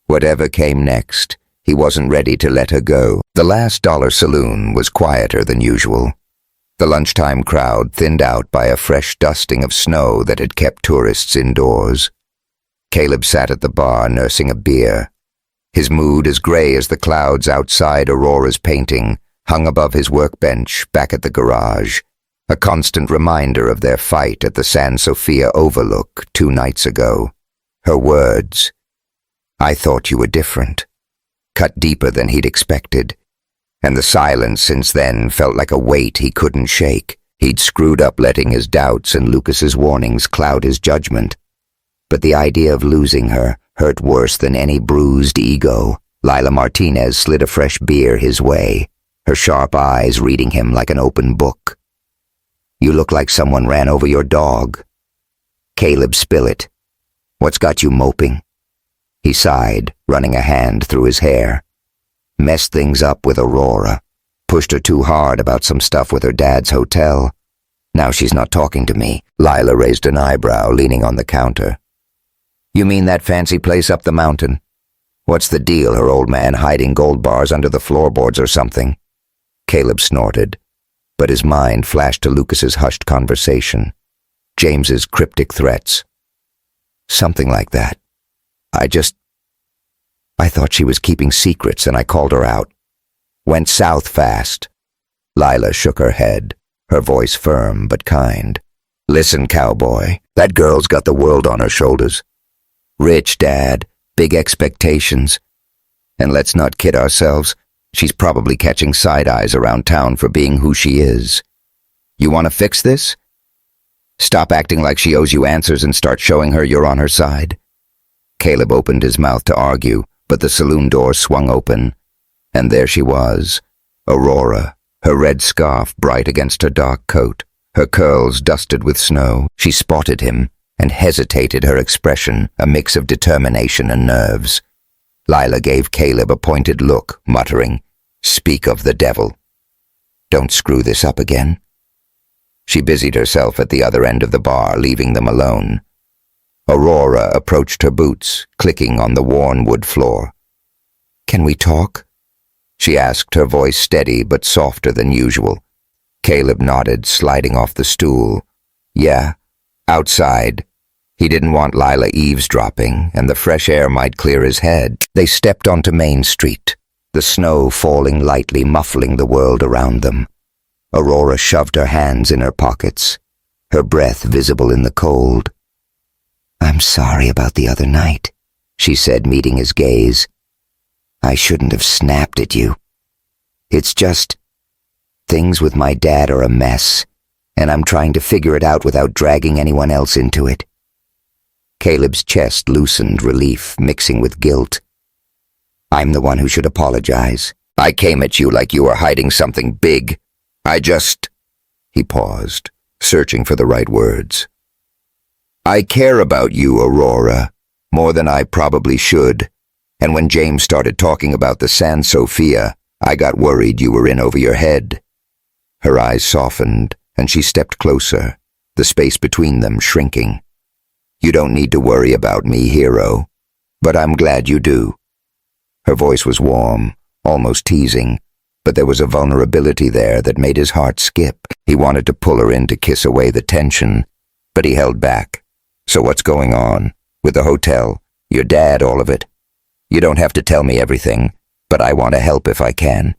Whatever came next, He wasn't ready to let her go. The Last Dollar Saloon was quieter than usual. The lunchtime crowd thinned out by a fresh dusting of snow that had kept tourists indoors. Caleb sat at the bar nursing a beer. His mood as gray as the clouds outside Aurora's painting hung above his workbench back at the garage, a constant reminder of their fight at the San Sofia Overlook 2 nights ago. Her words, "I thought you were different," cut deeper than he'd expected, and the silence since then felt like a weight he couldn't shake. He'd screwed up letting his doubts and Lucas's warnings cloud his judgment, but the idea of losing her hurt worse than any bruised ego. Lila Martinez slid a fresh beer his way, her sharp eyes reading him like an open book. "You look like someone ran over your dog." "Caleb, spill it. What's got you moping?" He sighed, running a hand through his hair. "Messed things up with Aurora. Pushed her too hard about some stuff with her dad's hotel. Now she's not talking to me." Lila raised an eyebrow, leaning on the counter. "You mean that fancy place up the mountain? What's the deal, her old man hiding gold bars under the floorboards or something?" Caleb snorted, but his mind flashed to Lucas's hushed conversation, James's cryptic threats. "Something like that. I thought she was keeping secrets and I called her out. Went south fast." Lila shook her head, her voice firm but kind. "Listen, cowboy, that girl's got the world on her shoulders. Rich dad, big expectations. And let's not kid ourselves, she's probably catching side eyes around town for being who she is. You want to fix this? Stop acting like she owes you answers and start showing her you're on her side." Caleb opened his mouth to argue, but the saloon door swung open, and there she was, Aurora, her red scarf bright against her dark coat, her curls dusted with snow. She spotted him and hesitated, her expression a mix of determination and nerves. Lila gave Caleb a pointed look, muttering, "Speak of the devil. Don't screw this up again." She busied herself at the other end of the bar, leaving them alone. Aurora approached her boots, clicking on the worn wood floor. "Can we talk?" she asked, her voice steady but softer than usual. Caleb nodded, sliding off the stool. "Yeah, outside." He didn't want Lila eavesdropping, and the fresh air might clear his head. They stepped onto Main Street, the snow falling lightly, muffling the world around them. Aurora shoved her hands in her pockets, her breath visible in the cold. "I'm sorry about the other night," she said, meeting his gaze. "I shouldn't have snapped at you. It's just, things with my dad are a mess, and I'm trying to figure it out without dragging anyone else into it." Caleb's chest loosened, relief mixing with guilt. "I'm the one who should apologize. I came at you like you were hiding something big. He paused, searching for the right words. "I care about you, Aurora, more than I probably should, and when James started talking about the San Sofia, I got worried you were in over your head." Her eyes softened, and she stepped closer, the space between them shrinking. "You don't need to worry about me, hero, but I'm glad you do." Her voice was warm, almost teasing, but there was a vulnerability there that made his heart skip. He wanted to pull her in to kiss away the tension, but he held back. "So what's going on? With the hotel, your dad, all of it? You don't have to tell me everything, but I want to help if I can."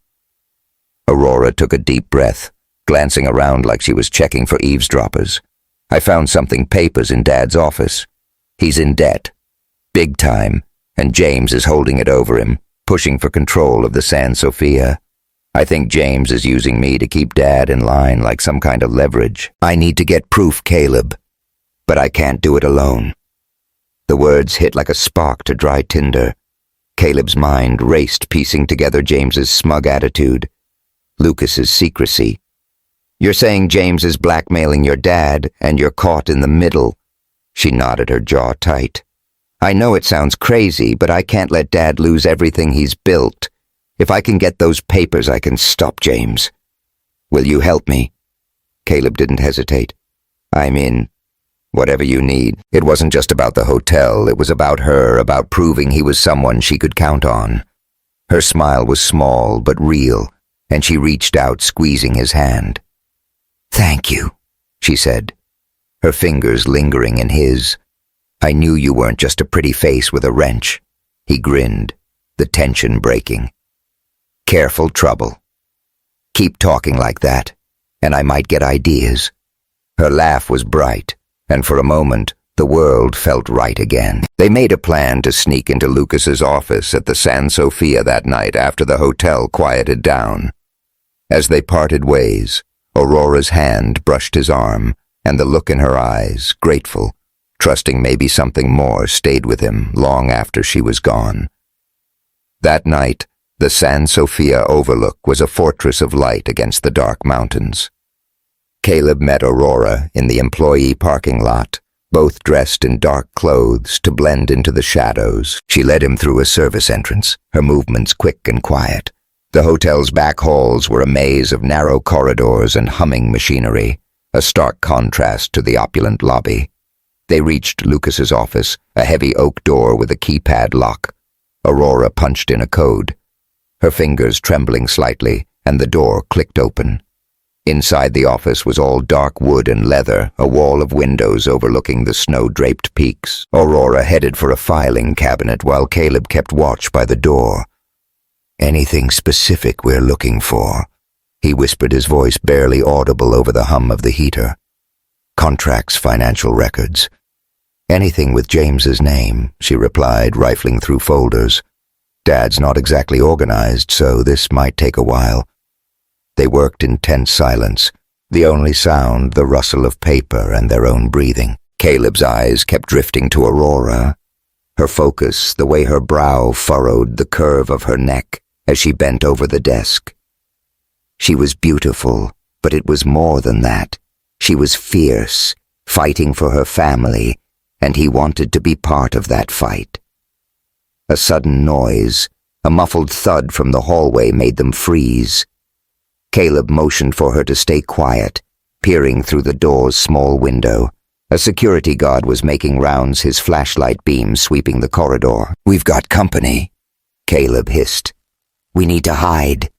Aurora took a deep breath, glancing around like she was checking for eavesdroppers. "I found something papers in Dad's office. He's in debt. Big time, and James is holding it over him, pushing for control of the San Sofia. I think James is using me to keep Dad in line like some kind of leverage. I need to get proof, Caleb, but I can't do it alone." The words hit like a spark to dry tinder. Caleb's mind raced, piecing together James's smug attitude, Lucas's secrecy. "You're saying James is blackmailing your dad, and you're caught in the middle." She nodded, her jaw tight. "I know it sounds crazy, but I can't let Dad lose everything he's built. If I can get those papers, I can stop James. Will you help me?" Caleb didn't hesitate. "I'm in. Whatever you need." It wasn't just about the hotel, it was about her, about proving he was someone she could count on. Her smile was small but real, and she reached out, squeezing his hand. "Thank you," she said, her fingers lingering in his. "I knew you weren't just a pretty face with a wrench." He grinned, the tension breaking. "Careful, trouble. Keep talking like that, and I might get ideas." Her laugh was bright, and for a moment, the world felt right again. They made a plan to sneak into Lucas's office at the San Sofia that night after the hotel quieted down. As they parted ways, Aurora's hand brushed his arm, and the look in her eyes, grateful, trusting maybe something more, stayed with him long after she was gone. That night, the San Sofia overlook was a fortress of light against the dark mountains. Caleb met Aurora in the employee parking lot, both dressed in dark clothes to blend into the shadows. She led him through a service entrance, her movements quick and quiet. The hotel's back halls were a maze of narrow corridors and humming machinery, a stark contrast to the opulent lobby. They reached Lucas's office, a heavy oak door with a keypad lock. Aurora punched in a code, her fingers trembling slightly, and the door clicked open. Inside the office was all dark wood and leather, a wall of windows overlooking the snow-draped peaks. Aurora headed for a filing cabinet while Caleb kept watch by the door. "Anything specific we're looking for?" he whispered, his voice barely audible over the hum of the heater. "Contracts, financial records." "Anything with James's name," she replied, rifling through folders. "Dad's not exactly organized, so this might take a while." They worked in tense silence, the only sound the rustle of paper and their own breathing. Caleb's eyes kept drifting to Aurora, her focus the way her brow furrowed the curve of her neck as she bent over the desk. She was beautiful, but it was more than that. She was fierce, fighting for her family, and he wanted to be part of that fight. A sudden noise, a muffled thud from the hallway, made them freeze. Caleb motioned for her to stay quiet, peering through the door's small window. A security guard was making rounds, his flashlight beam sweeping the corridor. "We've got company," Caleb hissed. "We need to hide."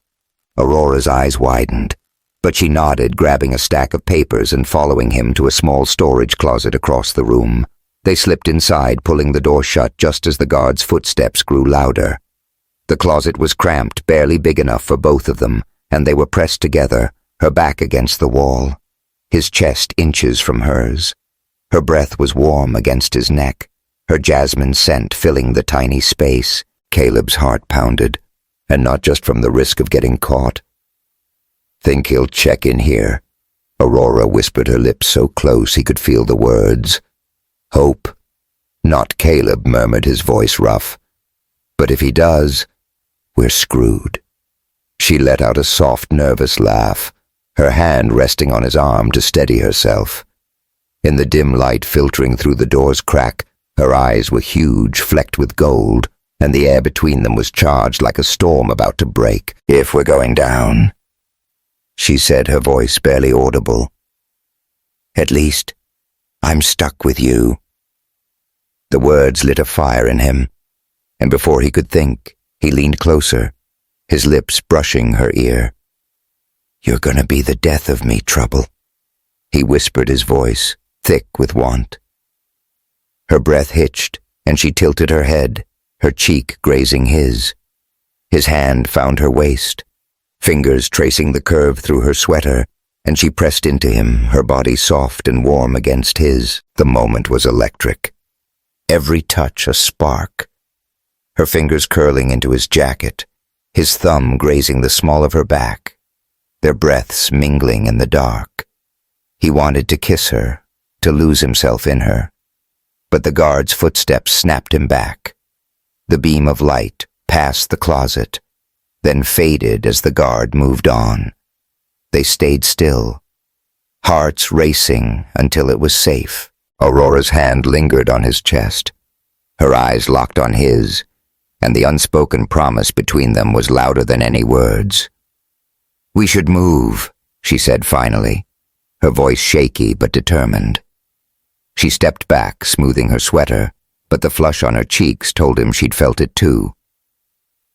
Aurora's eyes widened, but she nodded, grabbing a stack of papers and following him to a small storage closet across the room. They slipped inside, pulling the door shut just as the guard's footsteps grew louder. The closet was cramped, barely big enough for both of them, and they were pressed together, her back against the wall, his chest inches from hers. Her breath was warm against his neck, her jasmine scent filling the tiny space. Caleb's heart pounded, and not just from the risk of getting caught. "Think he'll check in here?" Aurora whispered, her lips so close he could feel the words. "Hope." "Not Caleb," murmured, his voice rough. "But if he does, we're screwed." She let out a soft, nervous laugh, her hand resting on his arm to steady herself. In the dim light filtering through the door's crack, her eyes were huge, flecked with gold, and the air between them was charged like a storm about to break. "If we're going down," she said, her voice barely audible. "At least, I'm stuck with you." The words lit a fire in him, and before he could think, he leaned closer, his lips brushing her ear. "You're gonna be the death of me, Trouble," he whispered, his voice thick with want. Her breath hitched, and she tilted her head, her cheek grazing his. His hand found her waist, fingers tracing the curve through her sweater, and she pressed into him, her body soft and warm against his. The moment was electric. Every touch a spark. Her fingers curling into his jacket, his thumb grazing the small of her back, their breaths mingling in the dark. He wanted to kiss her, to lose himself in her, but the guard's footsteps snapped him back. The beam of light passed the closet, then faded as the guard moved on. They stayed still, hearts racing until it was safe. Aurora's hand lingered on his chest, her eyes locked on his, and the unspoken promise between them was louder than any words. "We should move," she said finally, her voice shaky but determined. She stepped back, smoothing her sweater, but the flush on her cheeks told him she'd felt it too.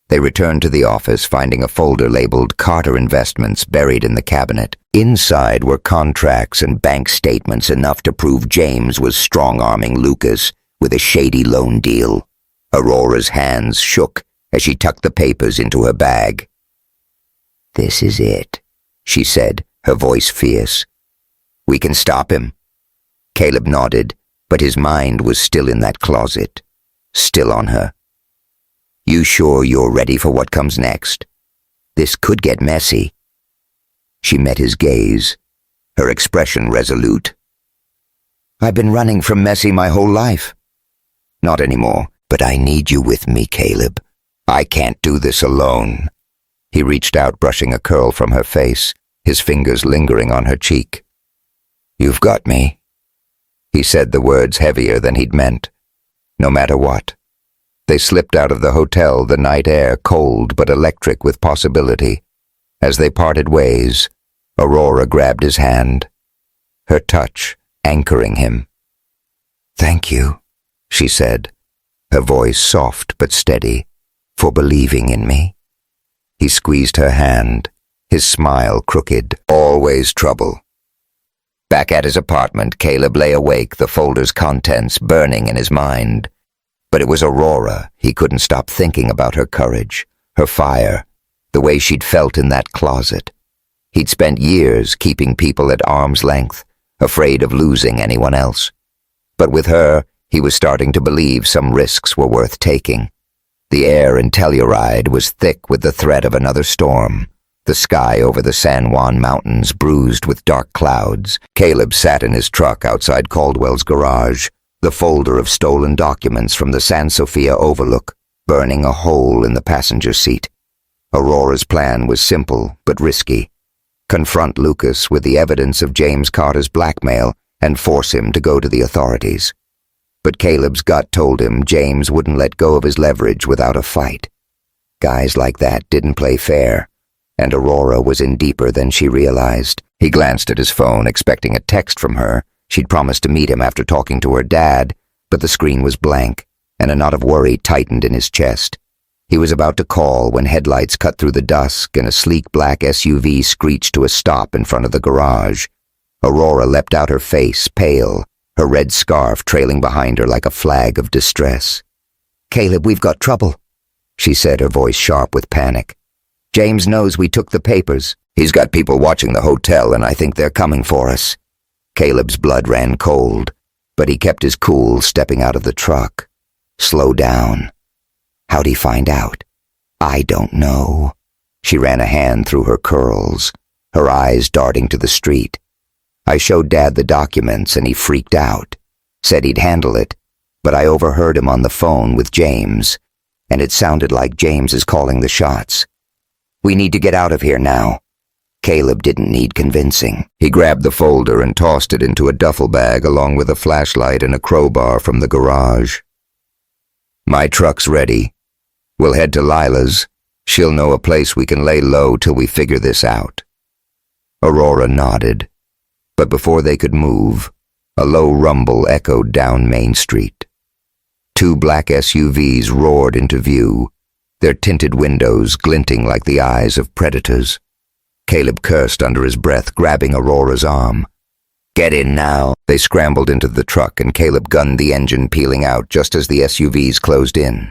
They returned to the office, finding a folder labeled Carter Investments buried in the cabinet. Inside were contracts and bank statements enough to prove James was strong-arming Lucas with a shady loan deal. Aurora's hands shook as she tucked the papers into her bag. "This is it," she said, her voice fierce. "We can stop him." Caleb nodded, but his mind was still in that closet, still on her. "You sure you're ready for what comes next? This could get messy." She met his gaze, her expression resolute. "I've been running from messy my whole life." "Not anymore, but I need you with me, Caleb. I can't do this alone." He reached out, brushing a curl from her face, his fingers lingering on her cheek. "You've got me." He said the words heavier than he'd meant. No matter what. They slipped out of the hotel, the night air cold but electric with possibility. As they parted ways, Aurora grabbed his hand, her touch anchoring him. "Thank you," she said, her voice soft but steady, "for believing in me." He squeezed her hand, his smile crooked. Always trouble. Back at his apartment, Caleb lay awake, the folder's contents burning in his mind. But it was Aurora. He couldn't stop thinking about her courage, her fire, the way she'd felt in that closet. He'd spent years keeping people at arm's length, afraid of losing anyone else. But with her, he was starting to believe some risks were worth taking. The air in Telluride was thick with the threat of another storm. The sky over the San Juan Mountains bruised with dark clouds. Caleb sat in his truck outside Caldwell's garage, the folder of stolen documents from the San Sofia overlook, burning a hole in the passenger seat. Aurora's plan was simple but risky. Confront Lucas with the evidence of James Carter's blackmail and force him to go to the authorities. But Caleb's gut told him James wouldn't let go of his leverage without a fight. Guys like that didn't play fair, and Aurora was in deeper than she realized. He glanced at his phone, expecting a text from her. She'd promised to meet him after talking to her dad, but the screen was blank, and a knot of worry tightened in his chest. He was about to call when headlights cut through the dusk and a sleek black SUV screeched to a stop in front of the garage. Aurora leapt out, her face pale, her red scarf trailing behind her like a flag of distress. "Caleb, we've got trouble," she said, her voice sharp with panic. "James knows we took the papers. He's got people watching the hotel, and I think they're coming for us." Caleb's blood ran cold, but he kept his cool, stepping out of the truck. "Slow down. How'd he find out?" "I don't know." She ran a hand through her curls, her eyes darting to the street. "I showed Dad the documents and he freaked out. Said he'd handle it, but I overheard him on the phone with James, and it sounded like James is calling the shots. We need to get out of here now." Caleb didn't need convincing. He grabbed the folder and tossed it into a duffel bag along with a flashlight and a crowbar from the garage. "My truck's ready. We'll head to Lila's. She'll know a place we can lay low till we figure this out." Aurora nodded, but before they could move, a low rumble echoed down Main Street. Two black SUVs roared into view, their tinted windows glinting like the eyes of predators. Caleb cursed under his breath, grabbing Aurora's arm. "Get in now." They scrambled into the truck and Caleb gunned the engine, peeling out just as the SUVs closed in.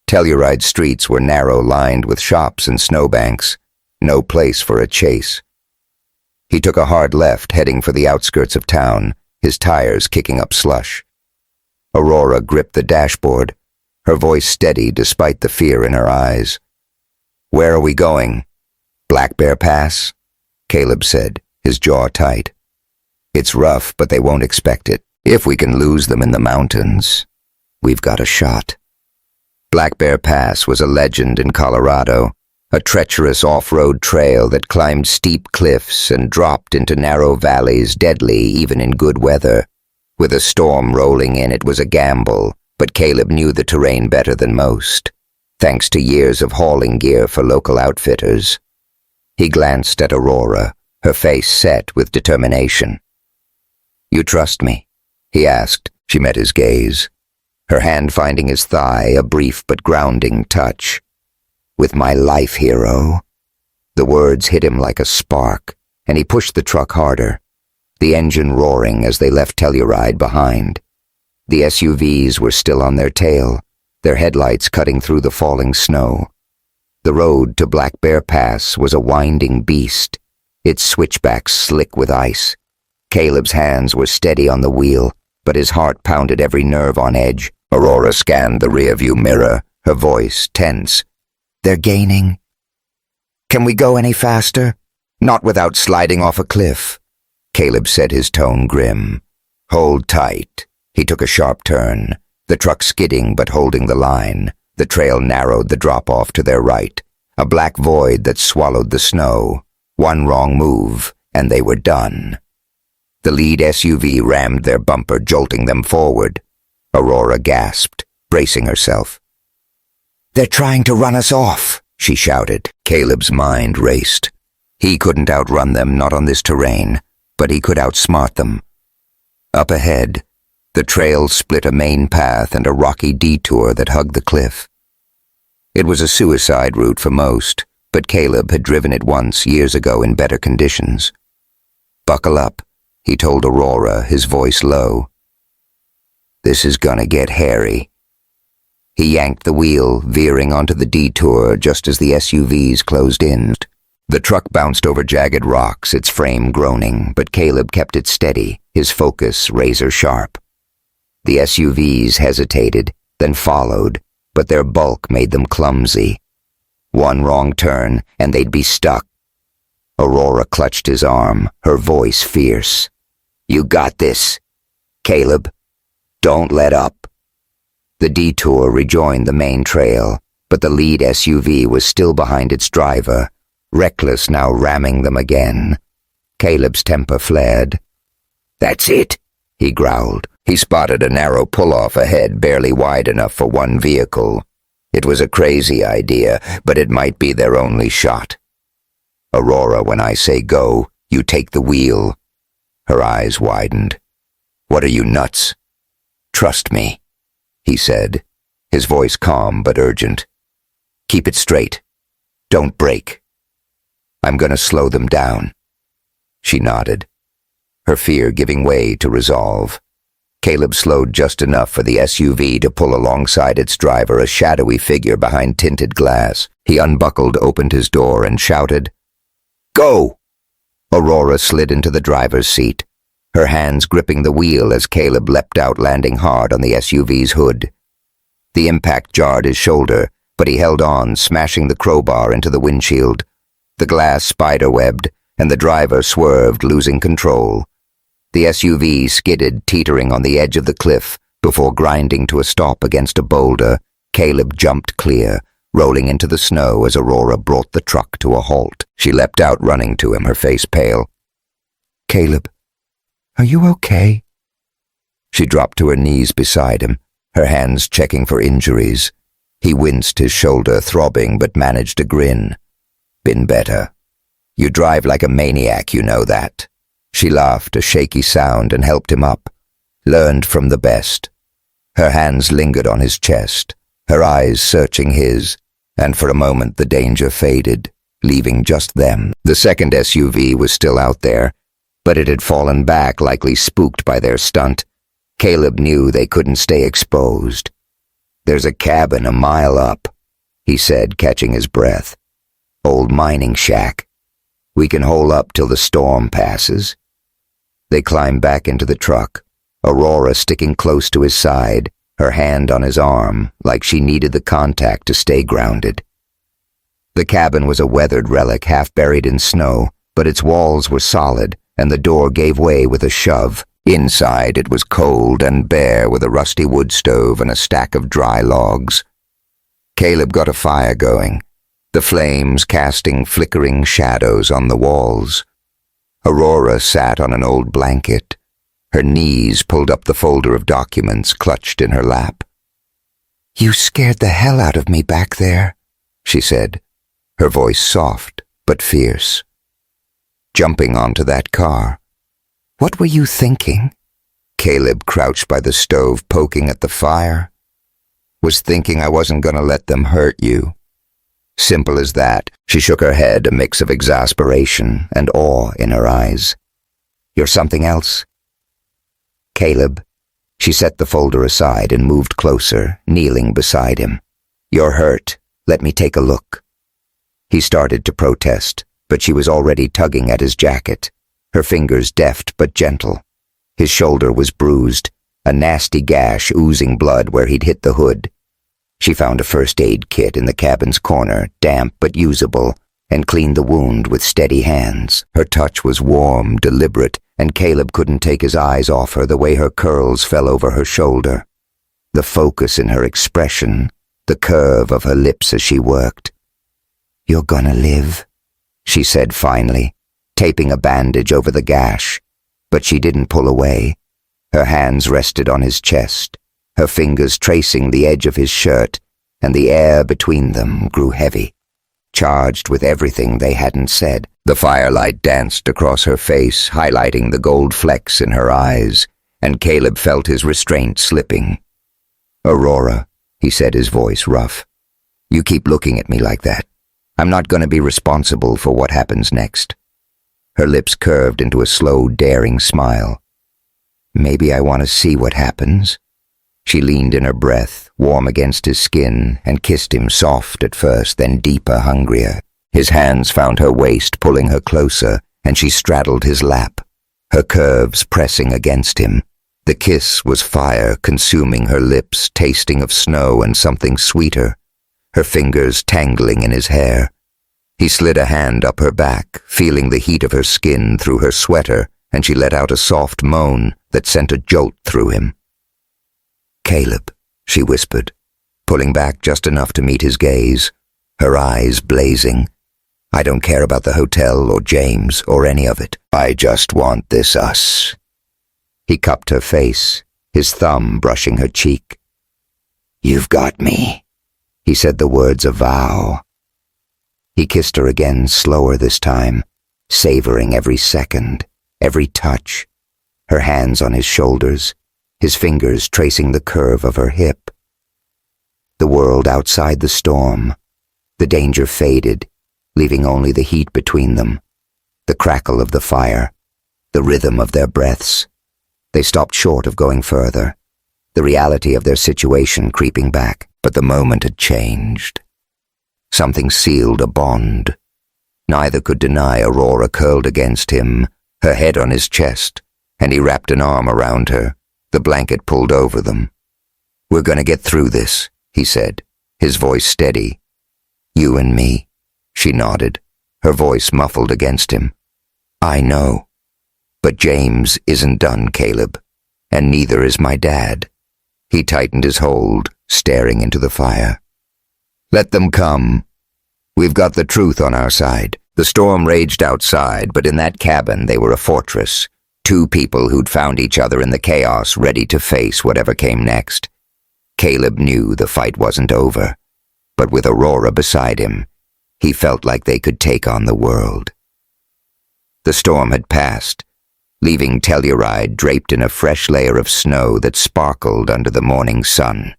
Telluride streets were narrow, lined with shops and snowbanks, no place for a chase. He took a hard left, heading for the outskirts of town, his tires kicking up slush. Aurora gripped the dashboard, her voice steady despite the fear in her eyes. "Where are we going?" "Black Bear Pass," Caleb said, his jaw tight. "It's rough, but they won't expect it. If we can lose them in the mountains, we've got a shot." Black Bear Pass was a legend in Colorado, a treacherous off-road trail that climbed steep cliffs and dropped into narrow valleys, deadly even in good weather. With a storm rolling in, it was a gamble, but Caleb knew the terrain better than most, thanks to years of hauling gear for local outfitters. He glanced at Aurora, her face set with determination. "You trust me?" he asked. She met his gaze, her hand finding his thigh, a brief but grounding touch. With my life, hero." The words hit him like a spark, and he pushed the truck harder, the engine roaring as they left Telluride behind. The SUVs were still on their tail, their headlights cutting through the falling snow. The road to Black Bear Pass was a winding beast, its switchbacks slick with ice. Caleb's hands were steady on the wheel, but his heart pounded every nerve on edge. Aurora scanned the rearview mirror, her voice tense. "They're gaining. Can we go any faster? Not without sliding off a cliff." Caleb said, his tone grim. "Hold tight." He took a sharp turn, the truck skidding but holding the line. The trail narrowed the drop-off to their right, a black void that swallowed the snow. One wrong move, and they were done. The lead SUV rammed their bumper, jolting them forward. Aurora gasped, bracing herself. "They're trying to run us off," she shouted. Caleb's mind raced. He couldn't outrun them, not on this terrain, but he could outsmart them. Up ahead, the trail split a main path and a rocky detour that hugged the cliff. It was a suicide route for most, but Caleb had driven it once years ago in better conditions. "Buckle up," he told Aurora, his voice low. "This is gonna get hairy." He yanked the wheel, veering onto the detour just as the SUVs closed in. The truck bounced over jagged rocks, its frame groaning, but Caleb kept it steady, his focus razor sharp. The SUVs hesitated, then followed, but their bulk made them clumsy. One wrong turn, and they'd be stuck. Aurora clutched his arm, her voice fierce. "You got this, Caleb. Don't let up." The detour rejoined the main trail, but the lead SUV was still behind its driver, reckless now ramming them again. Caleb's temper flared. "That's it," he growled. He spotted a narrow pull-off ahead, barely wide enough for one vehicle. It was a crazy idea, but it might be their only shot. "Aurora, when I say go, you take the wheel." Her eyes widened. "What are you, nuts?" "Trust me," he said, his voice calm but urgent. "Keep it straight. Don't break. I'm gonna slow them down." She nodded, her fear giving way to resolve. Caleb slowed just enough for the SUV to pull alongside its driver, a shadowy figure behind tinted glass. He unbuckled, opened his door, and shouted, "Go!" Aurora slid into the driver's seat, her hands gripping the wheel as Caleb leapt out, landing hard on the SUV's hood. The impact jarred his shoulder, but he held on, smashing the crowbar into the windshield. The glass spiderwebbed, and the driver swerved, losing control. The SUV skidded, teetering on the edge of the cliff, before grinding to a stop against a boulder. Caleb jumped clear, rolling into the snow as Aurora brought the truck to a halt. She leapt out, running to him, her face pale. "Caleb, are you okay?" She dropped to her knees beside him, her hands checking for injuries. He winced, his shoulder throbbing, but managed a grin. "Been better. You drive like a maniac, you know that." She laughed, a shaky sound, and helped him up. Learned from the best. Her hands lingered on his chest, her eyes searching his, and for a moment the danger faded, leaving just them. The second SUV was still out there, but it had fallen back, likely spooked by their stunt. Caleb knew they couldn't stay exposed. "There's a cabin a mile up," he said, catching his breath. "Old mining shack. We can hole up till the storm passes." They climbed back into the truck, Aurora sticking close to his side, her hand on his arm, like she needed the contact to stay grounded. The cabin was a weathered relic, half buried in snow, but its walls were solid, and the door gave way with a shove. Inside it was cold and bare, with a rusty wood stove and a stack of dry logs. Caleb got a fire going, the flames casting flickering shadows on the walls. Aurora sat on an old blanket, her knees pulled up the folder of documents clutched in her lap. "You scared the hell out of me back there," she said, her voice soft but fierce. "Jumping onto that car. What were you thinking?" Caleb crouched by the stove, poking at the fire. "Was thinking I wasn't gonna let them hurt you." Simple as that. She shook her head, a mix of exasperation and awe in her eyes. You're something else? Caleb. She set the folder aside and moved closer, kneeling beside him. You're hurt. Let me take a look. He started to protest, but she was already tugging at his jacket, her fingers deft but gentle. His shoulder was bruised, a nasty gash oozing blood where he'd hit the hood. She found a first aid kit in the cabin's corner, damp but usable, and cleaned the wound with steady hands. Her touch was warm, deliberate, and Caleb couldn't take his eyes off her the way her curls fell over her shoulder. The focus in her expression, the curve of her lips as she worked. You're gonna live, she said finally, taping a bandage over the gash. But she didn't pull away. Her hands rested on his chest, her fingers tracing the edge of his shirt, and the air between them grew heavy, charged with everything they hadn't said. The firelight danced across her face, highlighting the gold flecks in her eyes, and Caleb felt his restraint slipping. Aurora, he said, his voice rough. You keep looking at me like that. I'm not going to be responsible for what happens next. Her lips curved into a slow, daring smile. Maybe I want to see what happens. She leaned in her breath, warm against his skin, and kissed him soft at first, then deeper, hungrier. His hands found her waist, pulling her closer, and she straddled his lap, her curves pressing against him. The kiss was fire, consuming her lips, tasting of snow and something sweeter, her fingers tangling in his hair. He slid a hand up her back, feeling the heat of her skin through her sweater, and she let out a soft moan that sent a jolt through him. Caleb, she whispered, pulling back just enough to meet his gaze, her eyes blazing. I don't care about the hotel or James or any of it. I just want this us. He cupped her face, his thumb brushing her cheek. You've got me. He said the words a vow. He kissed her again, slower this time, savoring every second, every touch, her hands on his shoulders, his fingers tracing the curve of her hip. The world outside the storm. The danger faded, leaving only the heat between them, the crackle of the fire, the rhythm of their breaths. They stopped short of going further, the reality of their situation creeping back, but the moment had changed. Something sealed a bond. Neither could deny Aurora curled against him, her head on his chest, and he wrapped an arm around her, the blanket pulled over them. We're gonna get through this, he said, his voice steady. You and me, she nodded, her voice muffled against him. I know. But James isn't done, Caleb, and neither is my dad. He tightened his hold, staring into the fire. Let them come. We've got the truth on our side. The storm raged outside, but in that cabin they were a fortress. Two people who'd found each other in the chaos, ready to face whatever came next. Caleb knew the fight wasn't over, but with Aurora beside him, he felt like they could take on the world. The storm had passed, leaving Telluride draped in a fresh layer of snow that sparkled under the morning sun.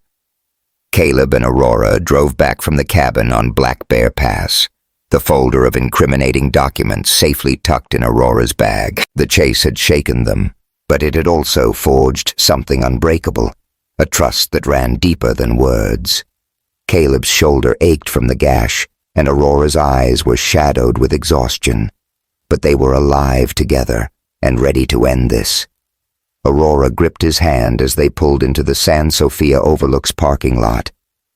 Caleb and Aurora drove back from the cabin on Black Bear Pass, the folder of incriminating documents safely tucked in Aurora's bag. The chase had shaken them, but it had also forged something unbreakable, a trust that ran deeper than words. Caleb's shoulder ached from the gash, and Aurora's eyes were shadowed with exhaustion, but they were alive together and ready to end this. Aurora gripped his hand as they pulled into the San Sofia Overlook's parking lot,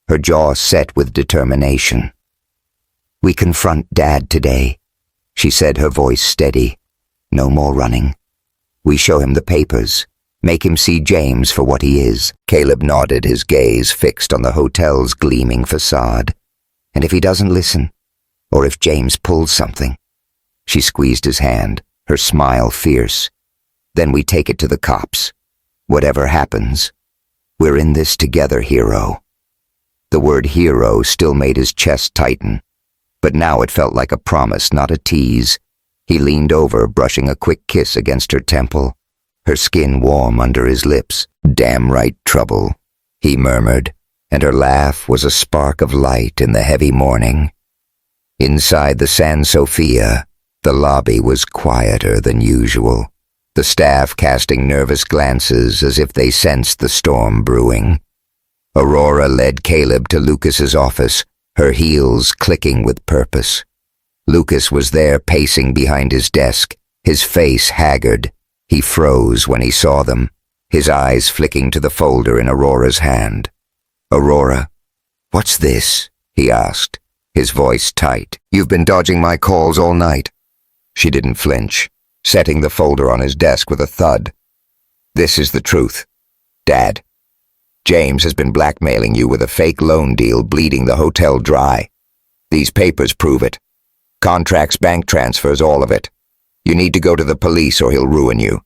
her jaw set with determination. We confront Dad today, she said, her voice steady. No more running. We show him the papers, make him see James for what he is. Caleb nodded, his gaze fixed on the hotel's gleaming facade. And if he doesn't listen, or if James pulls something? She squeezed his hand, her smile fierce. Then we take it to the cops. Whatever happens, we're in this together, hero. The word hero still made his chest tighten, but now it felt like a promise, not a tease. He leaned over, brushing a quick kiss against her temple, her skin warm under his lips. Damn right trouble, he murmured, and her laugh was a spark of light in the heavy morning. Inside the San Sofia, the lobby was quieter than usual, the staff casting nervous glances as if they sensed the storm brewing. Aurora led Caleb to Lucas's office, her heels clicking with purpose. Lucas was there pacing behind his desk, his face haggard. He froze when he saw them, his eyes flicking to the folder in Aurora's hand. "Aurora, what's this?" he asked, his voice tight. "You've been dodging my calls all night." She didn't flinch, setting the folder on his desk with a thud. "This is the truth, Dad. James has been blackmailing you with a fake loan deal, bleeding the hotel dry. These papers prove it. Contracts, bank transfers, all of it. You need to go to the police or he'll ruin you."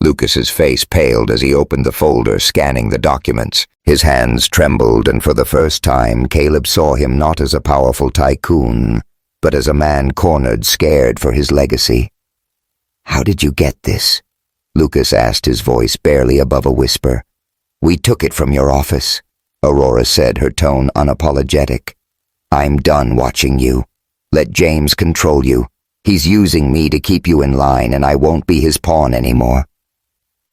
Lucas's face paled as he opened the folder, scanning the documents. His hands trembled, and for the first time, Caleb saw him not as a powerful tycoon, but as a man cornered, scared for his legacy. "How did you get this?" Lucas asked, his voice barely above a whisper. "We took it from your office," Aurora said, her tone unapologetic. "I'm done watching you. Let James control you. He's using me to keep you in line, and I won't be his pawn anymore."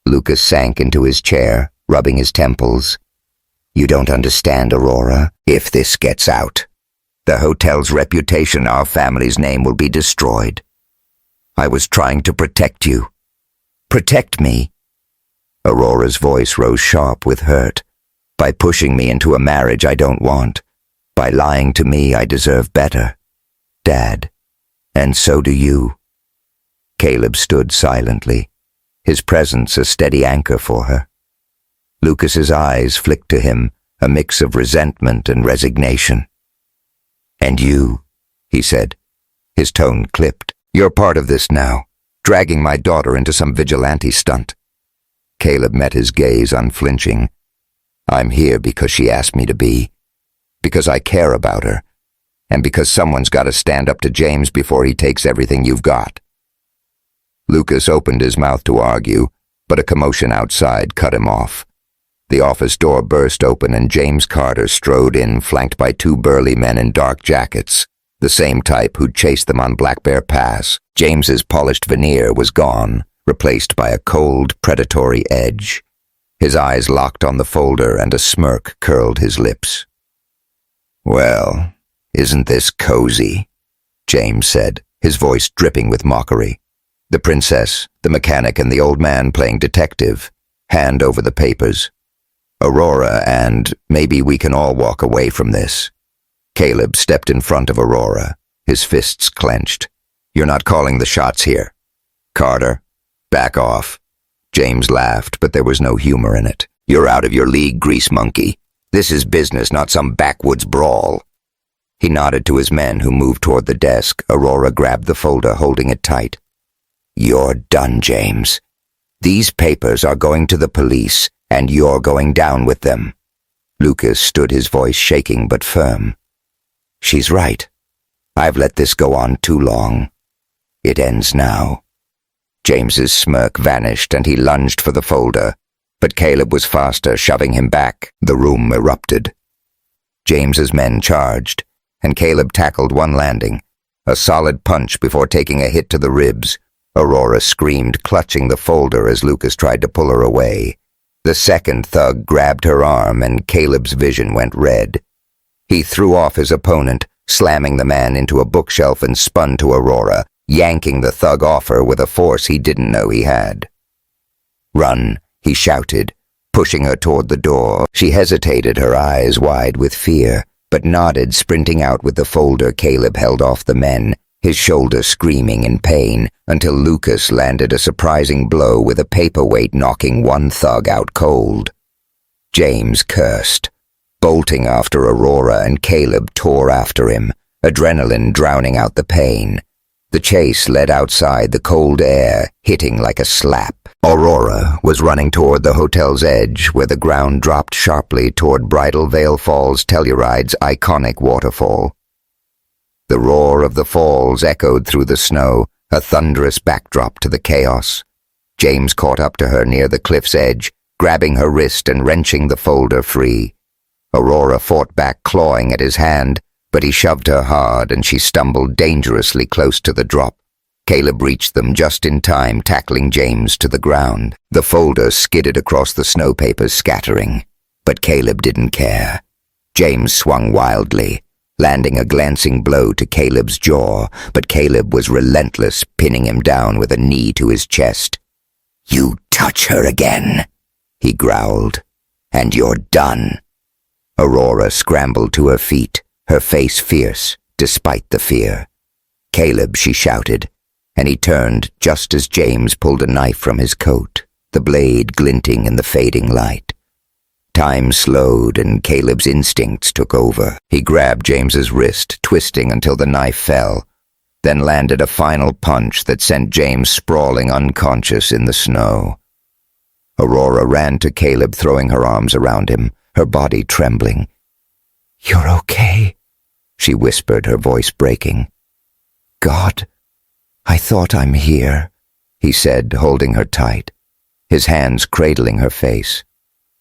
Lucas sank into his chair, rubbing his temples. "You don't understand, Aurora. If this gets out, the hotel's reputation, our family's name will be destroyed. I was trying to protect you." "Protect me?" Aurora's voice rose sharp with hurt. "By pushing me into a marriage I don't want. By lying to me I deserve better, Dad. And so do you." Caleb stood silently, his presence a steady anchor for her. Lucas's eyes flicked to him, a mix of resentment and resignation. "And you," he said, his tone clipped. "You're part of this now, dragging my daughter into some vigilante stunt." Caleb met his gaze unflinching. "I'm here because she asked me to be, because I care about her, and because someone's got to stand up to James before he takes everything you've got." Lucas opened his mouth to argue, but a commotion outside cut him off. The office door burst open and James Carter strode in, flanked by two burly men in dark jackets, the same type who'd chased them on Black Bear Pass. James's polished veneer was gone, replaced by a cold, predatory edge. His eyes locked on the folder and a smirk curled his lips. "Well, isn't this cozy?" James said, his voice dripping with mockery. The princess, the mechanic, and the old man playing detective, hand over the papers. "Aurora, and maybe we can all walk away from this." Caleb stepped in front of Aurora, his fists clenched. "You're not calling the shots here. Carter, back off." James laughed, but there was no humor in it. "You're out of your league, grease monkey. This is business, not some backwoods brawl." He nodded to his men, who moved toward the desk. Aurora grabbed the folder, holding it tight. "You're done, James. These papers are going to the police, and you're going down with them." Lucas stood, his voice shaking but firm. "She's right. I've let this go on too long. It ends now." James's smirk vanished and he lunged for the folder, but Caleb was faster, shoving him back. The room erupted. James's men charged, and Caleb tackled one landing, a solid punch before taking a hit to the ribs. Aurora screamed, clutching the folder as Lucas tried to pull her away. The second thug grabbed her arm and Caleb's vision went red. He threw off his opponent, slamming the man into a bookshelf, and spun to Aurora, yanking the thug off her with a force he didn't know he had. "Run," he shouted, pushing her toward the door. She hesitated, her eyes wide with fear, but nodded, sprinting out with the folder. Caleb held off the men, his shoulder screaming in pain, until Lucas landed a surprising blow with a paperweight, knocking one thug out cold. James cursed, bolting after Aurora, and Caleb tore after him, adrenaline drowning out the pain. The chase led outside, the cold air hitting like a slap. Aurora was running toward the hotel's edge, where the ground dropped sharply toward Bridal Veil Falls, Telluride's iconic waterfall. The roar of the falls echoed through the snow, a thunderous backdrop to the chaos. James caught up to her near the cliff's edge, grabbing her wrist and wrenching the folder free. Aurora fought back, clawing at his hand, but he shoved her hard and she stumbled dangerously close to the drop. Caleb reached them just in time, tackling James to the ground. The folder skidded across the snow papers, scattering, but Caleb didn't care. James swung wildly, landing a glancing blow to Caleb's jaw, but Caleb was relentless, pinning him down with a knee to his chest. "You touch her again," he growled, "and you're done." Aurora scrambled to her feet, her face fierce, despite the fear. "Caleb," she shouted, and he turned just as James pulled a knife from his coat, the blade glinting in the fading light. Time slowed and Caleb's instincts took over. He grabbed James's wrist, twisting until the knife fell, then landed a final punch that sent James sprawling unconscious in the snow. Aurora ran to Caleb, throwing her arms around him, her body trembling. "You're okay," she whispered, her voice breaking. "God, I thought I'm here," he said, holding her tight, his hands cradling her face.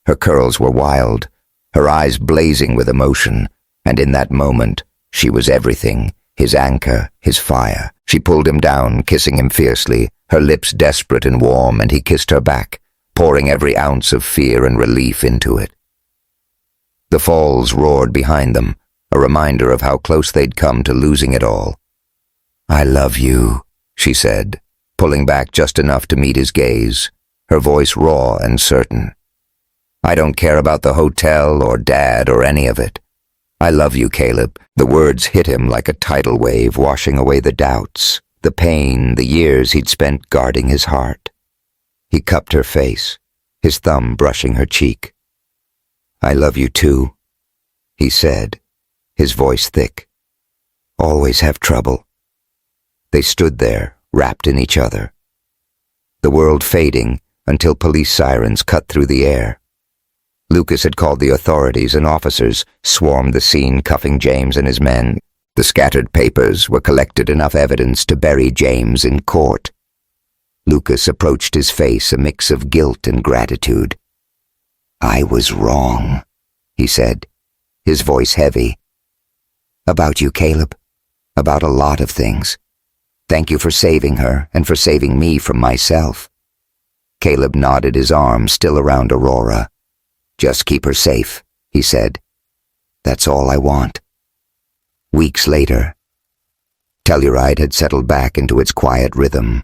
Her curls were wild, her eyes blazing with emotion, and in that moment, she was everything, his anchor, his fire. She pulled him down, kissing him fiercely, her lips desperate and warm, and he kissed her back, pouring every ounce of fear and relief into it. The falls roared behind them, a reminder of how close they'd come to losing it all. "I love you," she said, pulling back just enough to meet his gaze, her voice raw and certain. "I don't care about the hotel or Dad or any of it. I love you, Caleb." The words hit him like a tidal wave, washing away the doubts, the pain, the years he'd spent guarding his heart. He cupped her face, his thumb brushing her cheek. "I love you too," he said, his voice thick. "Always have trouble." They stood there, wrapped in each other, the world fading until police sirens cut through the air. Lucas had called the authorities, and officers swarmed the scene, cuffing James and his men. The scattered papers were collected enough evidence to bury James in court. Lucas approached his face, a mix of guilt and gratitude. "I was wrong," he said, his voice heavy. "About you, Caleb. About a lot of things. Thank you for saving her and for saving me from myself." Caleb nodded, his arm still around Aurora. "Just keep her safe," he said. "That's all I want." Weeks later, Telluride had settled back into its quiet rhythm.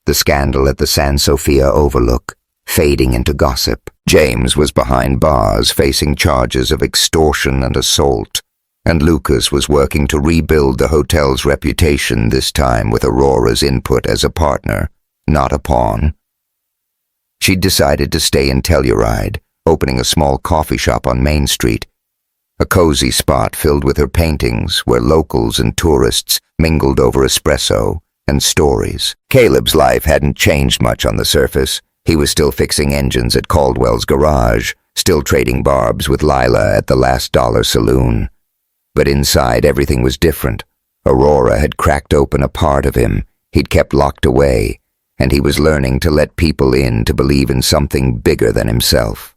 The scandal at the San Sofia Overlook, fading into gossip. James was behind bars, facing charges of extortion and assault, and Lucas was working to rebuild the hotel's reputation, this time with Aurora's input as a partner, not a pawn. She'd decided to stay in Telluride, opening a small coffee shop on Main Street, a cozy spot filled with her paintings where locals and tourists mingled over espresso and stories. Caleb's life hadn't changed much on the surface. He was still fixing engines at Caldwell's garage, still trading barbs with Lila at the Last Dollar Saloon. But inside, everything was different. Aurora had cracked open a part of him he'd kept locked away, and he was learning to let people in to believe in something bigger than himself.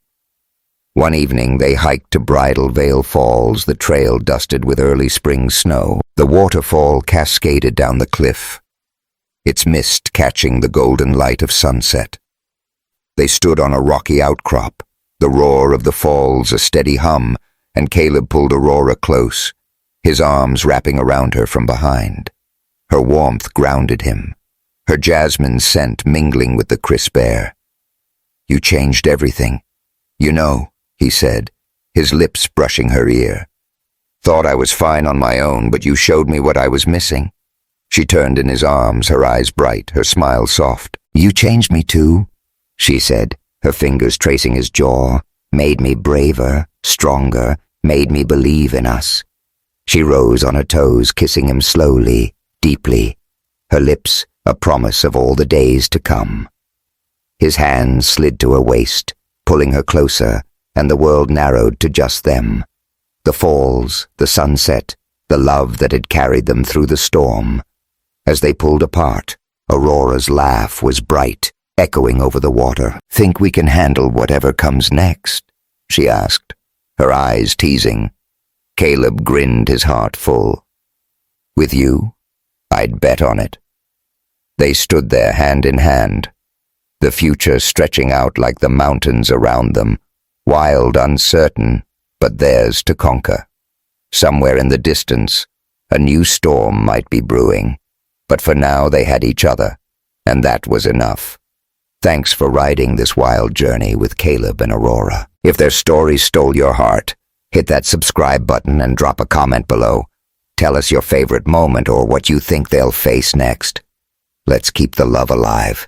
One evening, they hiked to Bridal Veil Falls, the trail dusted with early spring snow. The waterfall cascaded down the cliff, its mist catching the golden light of sunset. They stood on a rocky outcrop, the roar of the falls a steady hum, and Caleb pulled Aurora close, his arms wrapping around her from behind. Her warmth grounded him, her jasmine scent mingling with the crisp air. "You changed everything. You know," he said, his lips brushing her ear. "Thought I was fine on my own, but you showed me what I was missing." She turned in his arms, her eyes bright, her smile soft. "You changed me too," she said, her fingers tracing his jaw. "Made me braver, stronger, made me believe in us." She rose on her toes, kissing him slowly, deeply, her lips a promise of all the days to come. His hands slid to her waist, pulling her closer, and the world narrowed to just them. The falls, the sunset, the love that had carried them through the storm. As they pulled apart, Aurora's laugh was bright, echoing over the water. "Think we can handle whatever comes next?" she asked, her eyes teasing. Caleb grinned his heart full. With you? I'd bet on it. They stood there hand in hand, the future stretching out like the mountains around them, wild, uncertain, but theirs to conquer. Somewhere in the distance, a new storm might be brewing, but for now they had each other, and that was enough. Thanks for riding this wild journey with Caleb and Aurora. If their story stole your heart, hit that subscribe button and drop a comment below. Tell us your favorite moment or what you think they'll face next. Let's keep the love alive.